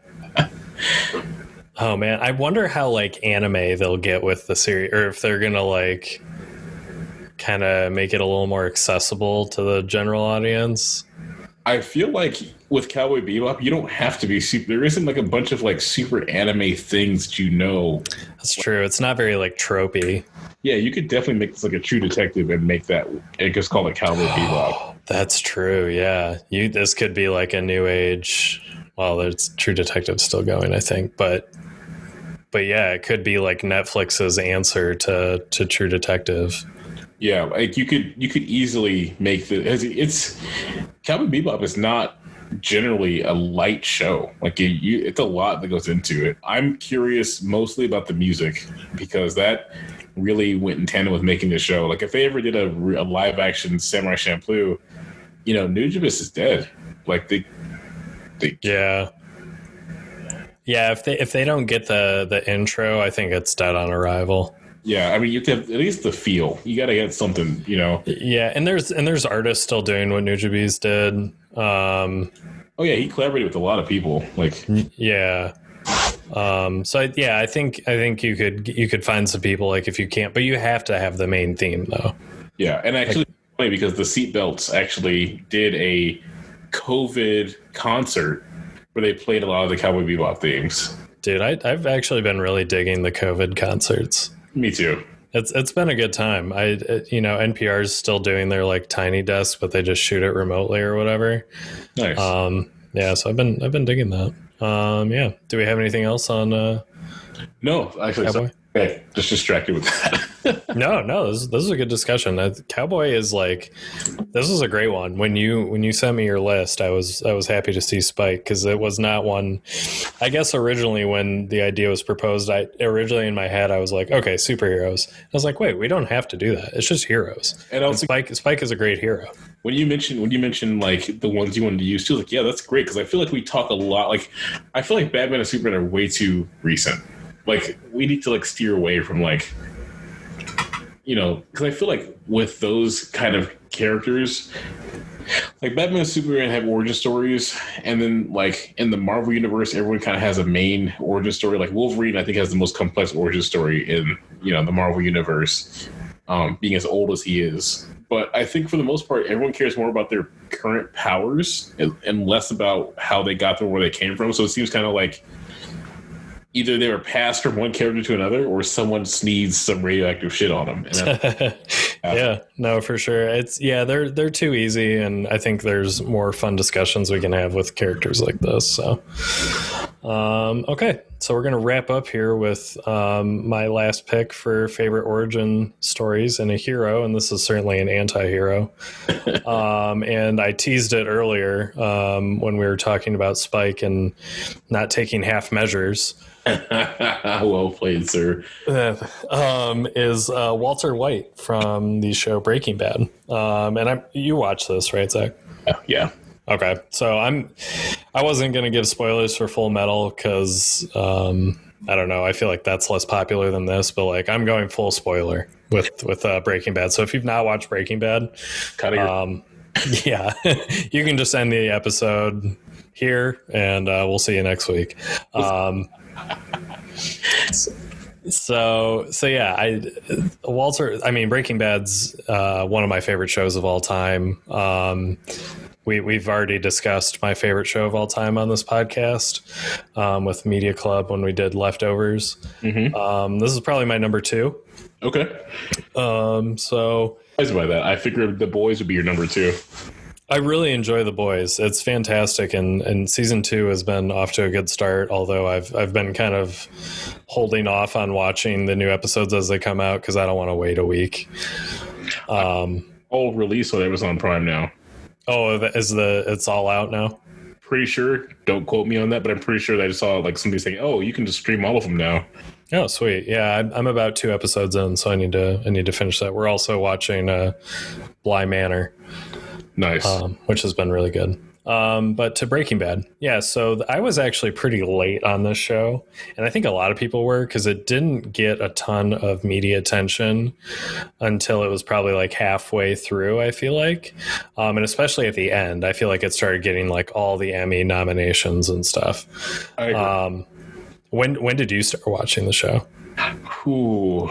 Oh man, I wonder how like anime they'll get with the series, or if they're gonna like kind of make it a little more accessible to the general audience. I feel like with Cowboy Bebop, you don't have to be super. There isn't like a bunch of like super anime things that That's true. It's not very like tropey. Yeah, you could definitely make this like a True Detective and make that. I guess call it Cowboy Bebop. That's true. Yeah, this could be like a new age. Well, there's True Detective still going, I think, but yeah, it could be like Netflix's answer to True Detective. Yeah, like you could easily make it's Cowboy Bebop is not generally a light show. Like it's a lot that goes into it. I'm curious mostly about the music, because that really went in tandem with making the show. Like if they ever did a live action Samurai Champloo, Nujabes is dead. Like they yeah. If they don't get the intro, I think it's dead on arrival. Yeah, I mean, you have to have at least the feel. You got to get something, Yeah, and there's artists still doing what Nujabes did. Oh yeah, he collaborated with a lot of people. Like, yeah. I think you could find some people, like, if you can't, but you have to have the main theme though. Yeah, and actually, it's funny because the Seatbelts actually did a COVID concert where they played a lot of the Cowboy Bebop themes. Dude, I've actually been really digging the COVID concerts. Me too. It's been a good time. NPR's still doing their like tiny desk, but they just shoot it remotely or whatever. Nice. So I've been digging that. Do we have anything else on? No, actually, Cowboy? Okay, just distracted with that. No, this is a good discussion. Cowboy is like, this is a great one. When you sent me your list, I was happy to see Spike, because it was not one. I guess originally when the idea was proposed, originally in my head I was like, okay, superheroes. I was like, wait, we don't have to do that. It's just heroes. And also, Spike is a great hero. When you mentioned like the ones you wanted to use too, like, yeah, that's great, because I feel like we talk a lot. Like, I feel like Batman and Superman are way too recent. Like, we need to like steer away from like, because I feel like with those kind of characters, like Batman and Superman have origin stories, and then like in the Marvel universe, everyone kind of has a main origin story. Like Wolverine, I think, has the most complex origin story in the Marvel universe, being as old as he is. But I think for the most part, everyone cares more about their current powers and less about how they got them, where they came from. So it seems kind of like either they were passed from one character to another, or someone sneezed some radioactive shit on them. Yeah, no, for sure. They're too easy, and I think there's more fun discussions we can have with characters like this. So, Okay, so we're going to wrap up here with my last pick for favorite origin stories and a hero, and this is certainly an anti-hero. And I teased it earlier when we were talking about Spike and not taking half measures. Well played, sir. Is Walter White from the show Breaking Bad. And you watch this, right, Zach? Yeah. Okay, so I wasn't going to give spoilers for Fullmetal because I don't know. I feel like that's less popular than this, but like I'm going full spoiler with Breaking Bad. So if you've not watched Breaking Bad, yeah, you can just end the episode here, and we'll see you next week. So yeah, Breaking Bad's one of my favorite shows of all time. We've already discussed my favorite show of all time on this podcast with Media Club when we did Leftovers. Mm-hmm. This is probably my number 2. Okay. So by that, I figured The Boys would be your number 2. I really enjoy The Boys. It's fantastic, and season 2 has been off to a good start. Although I've been kind of holding off on watching the new episodes as they come out because I don't want to wait a week. All released on Amazon Prime now. Oh, it's all out now? Pretty sure. Don't quote me on that, but I'm pretty sure that I just saw like somebody saying, "Oh, you can just stream all of them now." Oh, sweet. Yeah, I'm about 2 episodes in, so I need to finish that. We're also watching Bly Manor. Nice. Which has been really good. But to Breaking Bad. Yeah, so I was actually pretty late on this show, and I think a lot of people were because it didn't get a ton of media attention until it was probably like halfway through, I feel like. And especially at the end, I feel like it started getting like all the Emmy nominations and stuff. I agree. When did you start watching the show? Ooh,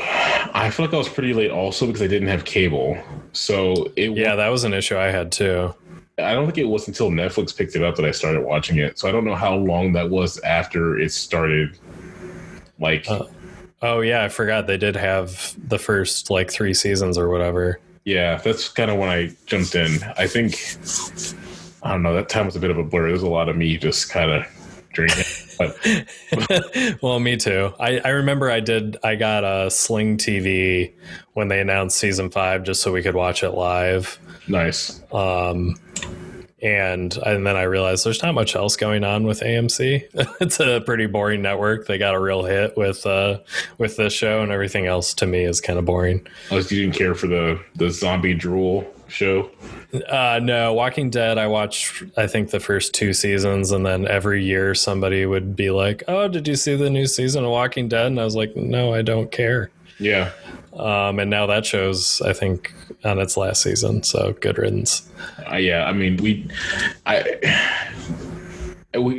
I feel like I was pretty late also because I didn't have cable. So that was an issue I had too. I don't think it was until Netflix picked it up that I started watching it. So I don't know how long that was after it started. Like, oh yeah, I forgot they did have the first like 3 seasons or whatever. Yeah, that's kind of when I jumped in. I think, I don't know, that time was a bit of a blur. There's a lot of me just kind of drinking. Well, me too. I remember I got a Sling TV when they announced season 5 just so we could watch it live. Nice. And then I realized there's not much else going on with AMC. It's a pretty boring network. They got a real hit with this show, and everything else to me is kind of boring. You didn't care for the zombie drool show? No, Walking Dead, I watched, I think, the first 2 seasons, and then every year somebody would be like, "Oh, did you see the new season of Walking Dead?" And I was like, "No, I don't care." Yeah. And now that show's, I think, on its last season, so good riddance. Yeah, I mean, we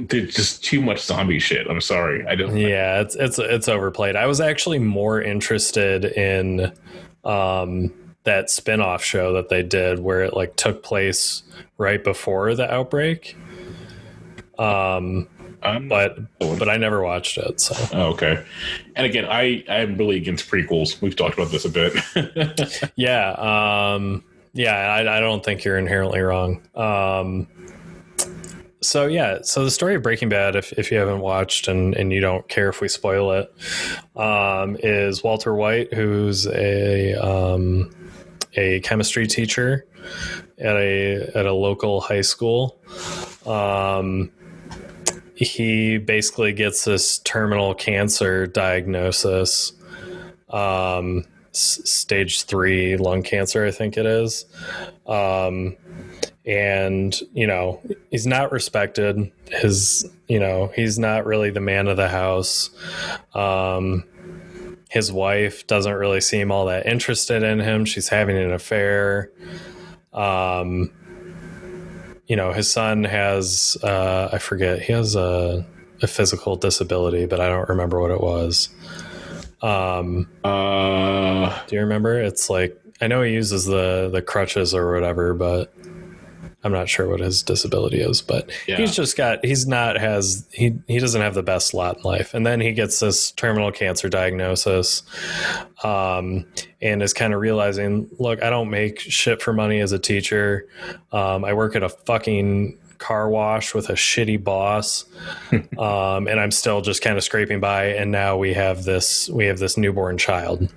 did just too much zombie shit. I'm sorry. I don't. Yeah, it's overplayed. I was actually more interested in that spin-off show that they did where it like took place right before the outbreak. But I never watched it. So. Oh, okay. And again, I'm really against prequels. We've talked about this a bit. Yeah. I don't think you're inherently wrong. So the story of Breaking Bad, if you haven't watched and you don't care if we spoil it, is Walter White, who's a chemistry teacher at a local high school. He basically gets this terminal cancer diagnosis, stage 3 lung cancer, I think it is. And, he's not respected. He's not really the man of the house. His wife doesn't really seem all that interested in him. She's having an affair. His son has, I forget, he has a physical disability, but I don't remember what it was. Do you remember? It's like, I know he uses the crutches or whatever, but I'm not sure what his disability is, but yeah. He doesn't have the best lot in life. And then he gets this terminal cancer diagnosis, and is kind of realizing, look, I don't make shit for money as a teacher. I work at a fucking car wash with a shitty boss, and I'm still just kind of scraping by. And now we have this newborn child.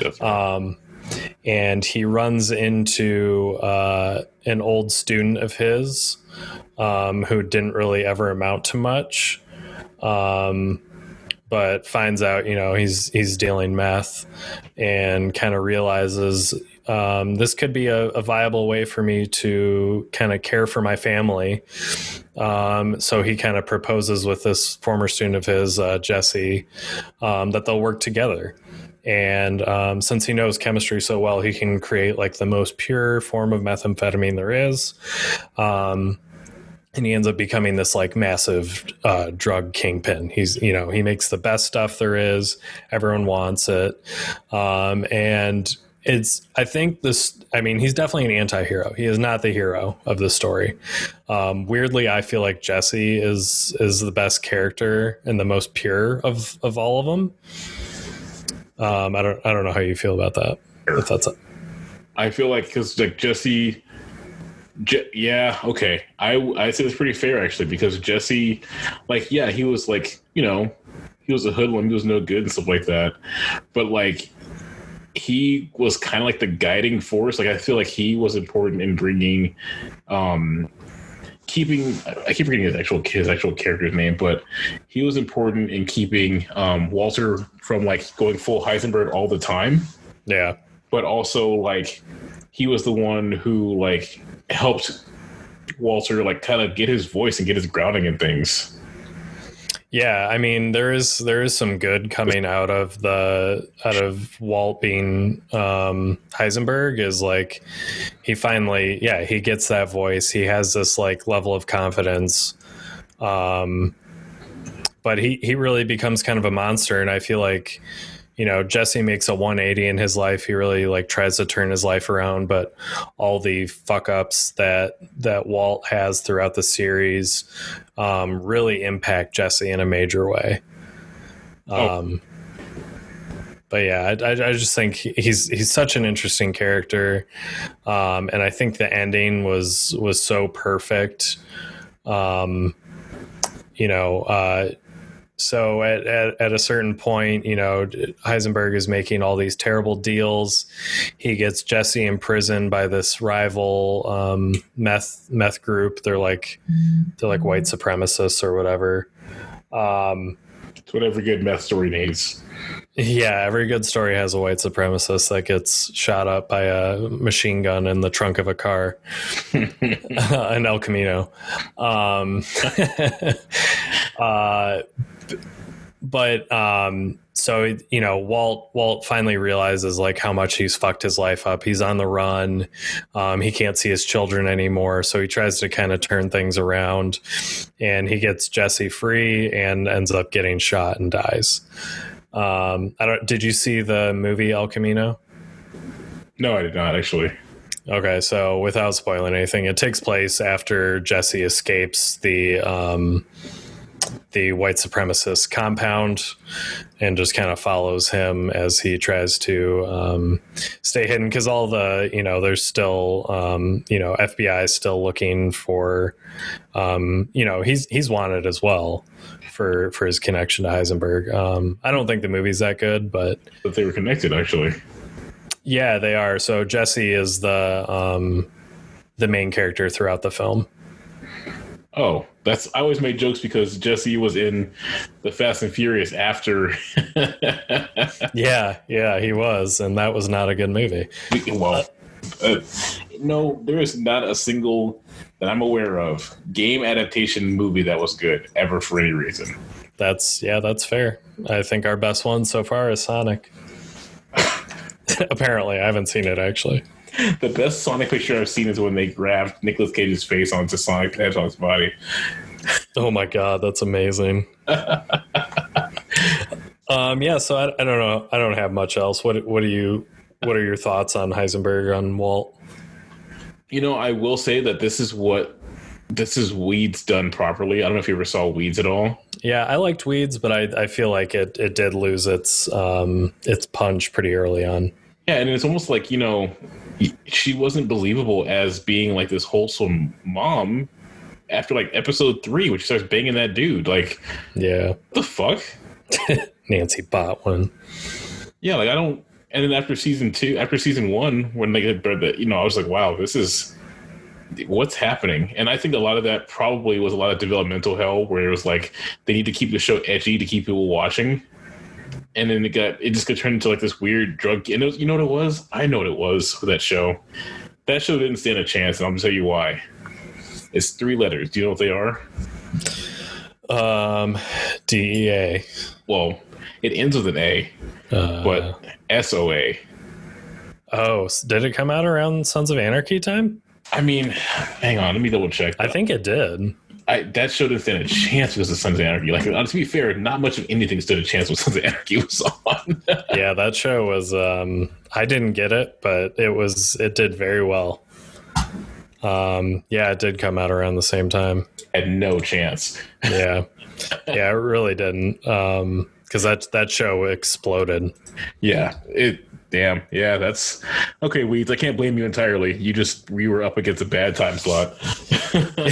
That's right. And he runs into an old student of his who didn't really ever amount to much, but finds out, he's dealing meth, and kind of realizes this could be a viable way for me to kind of care for my family. So he kind of proposes with this former student of his, Jesse, that they'll work together. And since he knows chemistry so well, he can create like the most pure form of methamphetamine there is. And he ends up becoming this like massive drug kingpin. He makes the best stuff there is. Everyone wants it. And he's definitely an anti-hero. He is not the hero of the story. Weirdly, I feel like Jesse is the best character and the most pure of all of them. I don't know how you feel about that. If that's it. I feel like because like Jesse, yeah, okay. I say that's pretty fair actually, because Jesse, like, yeah, he was like, he was a hoodlum, he was no good and stuff like that, but like he was kind of like the guiding force. Like I feel like he was important in bringing, I keep forgetting his actual character's name, but he was important in keeping Walter from like going full Heisenberg all the time. Yeah. But also like he was the one who like helped Walter like kind of get his voice and get his grounding in things. Yeah, I mean there is some good coming out of Walt being Heisenberg. Is like he finally he gets that voice. He has this like level of confidence, but he really becomes kind of a monster. And I feel like Jesse makes a 180 in his life. He really like tries to turn his life around, but all the fuck ups that Walt has throughout the series really impact Jesse in a major way. But yeah, I just think he's such an interesting character, and I think the ending was so perfect. So at a certain point, Heisenberg is making all these terrible deals. He gets Jesse imprisoned by this rival meth group. They're like white supremacists or whatever. It's what every good meth story needs. Yeah, every good story has a white supremacist that gets shot up by a machine gun in the trunk of a car. An El Camino. So Walt finally realizes like how much he's fucked his life up. He's on the run. He can't see his children anymore, so he tries to kind of turn things around, and he gets Jesse free and ends up getting shot and dies. Did you see the movie El Camino? No, I did not actually. Okay, so without spoiling anything, it takes place after Jesse escapes the white supremacist compound and just kind of follows him as he tries to stay hidden, because all the there's still FBI is still looking for he's wanted as well for his connection to Heisenberg. I don't think the movie's that good, but they were connected actually. Yeah, they are. So Jesse is the main character throughout the film. Oh, I always made jokes because Jesse was in the Fast and Furious after. yeah, he was, and that was not a good movie. Well, no, there is not a single that I'm aware of game adaptation movie that was good ever for any reason. That's fair. I think our best one so far is Sonic. Apparently, I haven't seen it actually. The best Sonic picture I've seen is when they grabbed Nicolas Cage's face onto Sonic the Hedgehog's body. Oh my god, that's amazing. So I don't know. I don't have much else. What are your thoughts on Heisenberg, on Walt? I will say that this is Weeds done properly. I don't know if you ever saw Weeds at all. Yeah, I liked Weeds, but I feel like it did lose its punch pretty early on. Yeah, and it's almost like, she wasn't believable as being like this wholesome mom after like episode 3, which starts banging that dude. Like, yeah, what the fuck? Nancy Botwin. Yeah, like I don't. And then after season 1, when they get that, I was like, wow, this is what's happening. And I think a lot of that probably was a lot of developmental hell, where it was like they need to keep the show edgy to keep people watching. And then it just got turned into like this weird drug. And it was, you know what it was? I know what it was for that show. That show didn't stand a chance, and I'm gonna tell you why. It's 3 letters. Do you know what they are? DEA. Well, it ends with an A, but SOA. Oh, did it come out around Sons of Anarchy time? I mean, hang on, let me double check. I think it did. That show didn't stand a chance because of Sons of Anarchy. Like, to be fair, not much of anything stood a chance when Sons of Anarchy was on. Yeah, that show was. I didn't get it, but it did very well. Yeah, it did come out around the same time. Had no chance. Yeah, it really didn't. Because that show exploded. Yeah, damn. Yeah, that's okay. Weeds, I can't blame you entirely. We were up against a bad time slot.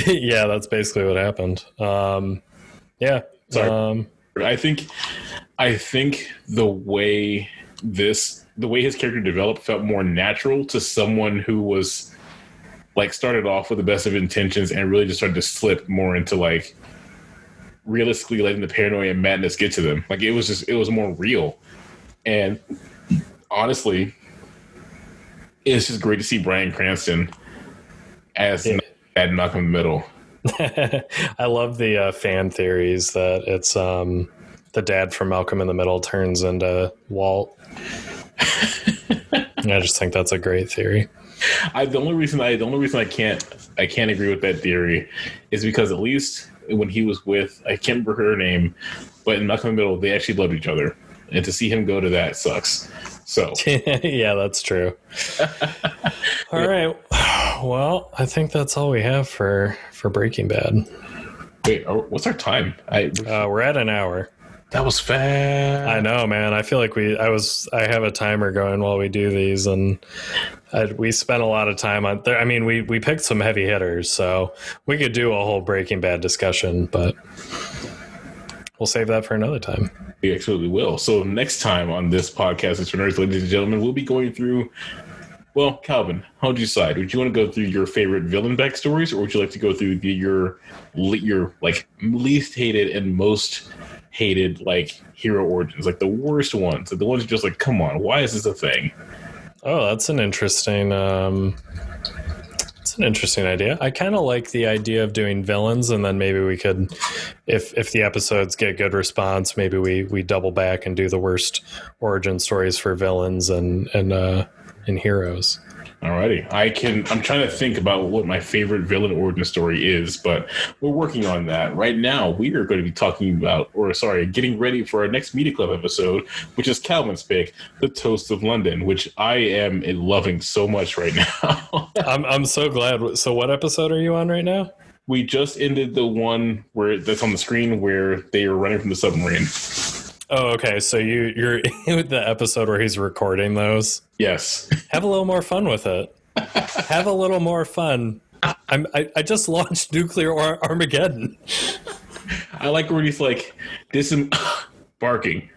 Yeah, that's basically what happened. Yeah. Sorry. I think the way his character developed felt more natural to someone who was like started off with the best of intentions and really just started to slip more into like realistically letting the paranoia and madness get to them. Like it was more real. And honestly, it's just great to see Bryan Cranston as bad Malcolm in the Middle. I love the fan theories that it's the dad from Malcolm in the Middle turns into Walt. I just think that's a great theory. The only reason I can't agree with that theory is because at least when he was with, I can't remember her name, but in Malcolm in the Middle, they actually loved each other. And to see him go to that sucks. So yeah, that's true. All right. Well, I think that's all we have for Breaking Bad. Wait, what's our time? We're at an hour. That was fast. I know, man. I feel like I have a timer going while we do these, and we spent a lot of time on there. I mean, we picked some heavy hitters, so we could do a whole Breaking Bad discussion, but we'll save that for another time. We absolutely will. So next time on this podcast, it's for nerds, ladies and gentlemen, we'll be going through. Well, Calvin, how would you decide? Would you want to go through your favorite villain backstories, or would you like to go through your like least hated and most hated like hero origins, like the worst ones, the ones you're just like, come on, why is this a thing? Oh, that's an interesting idea. I kind of like the idea of doing villains, and then maybe we could, if the episodes get good response, maybe we double back and do the worst origin stories for villains and heroes. Alrighty. I'm trying to think about what my favorite villain origin story is, but we're working on that. Right now, we are going to be getting ready for our next Media Club episode, which is Calvin's pick, The Toast of London, which I am loving so much right now. I'm so glad. So what episode are you on right now? We just ended the one that's on the screen where they are running from the submarine. Oh, okay. So you're in the episode where he's recording those? Yes. Have a little more fun with it. Have a little more fun. I just launched nuclear Armageddon. I like where he's like, this is barking.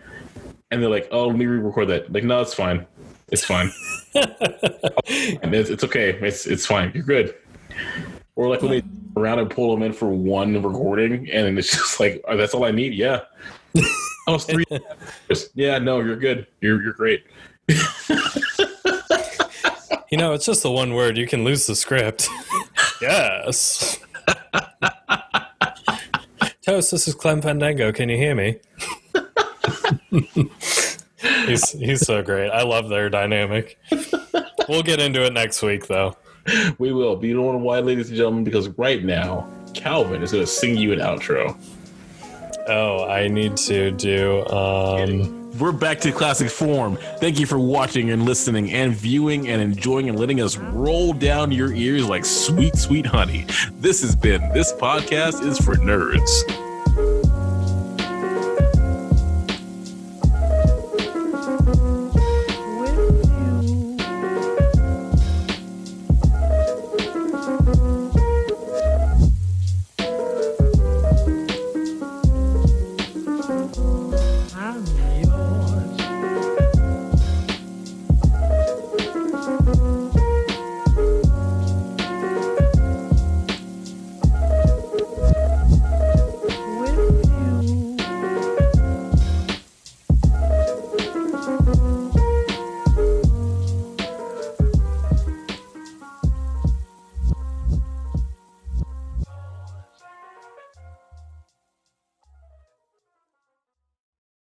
And they're like, oh, let me re-record that. Like, no, it's fine. It's fine. And it's okay. It's fine. You're good. Or like when they around and pull them in for one recording, and then it's just like, oh, that's all I need? Yeah. I was 3 years. Yeah, no, you're good. You're great. It's just the one word. You can lose the script. Yes. Toast, this is Clem Fandango. Can you hear me? He's so great. I love their dynamic. We'll get into it next week, though. We will. But you don't want to why, ladies and gentlemen, because right now, Calvin is going to sing you an outro. Oh, I need to do... We're back to classic form. Thank you for watching and listening and viewing and enjoying and letting us roll down your ears like sweet, sweet honey. This podcast is for nerds.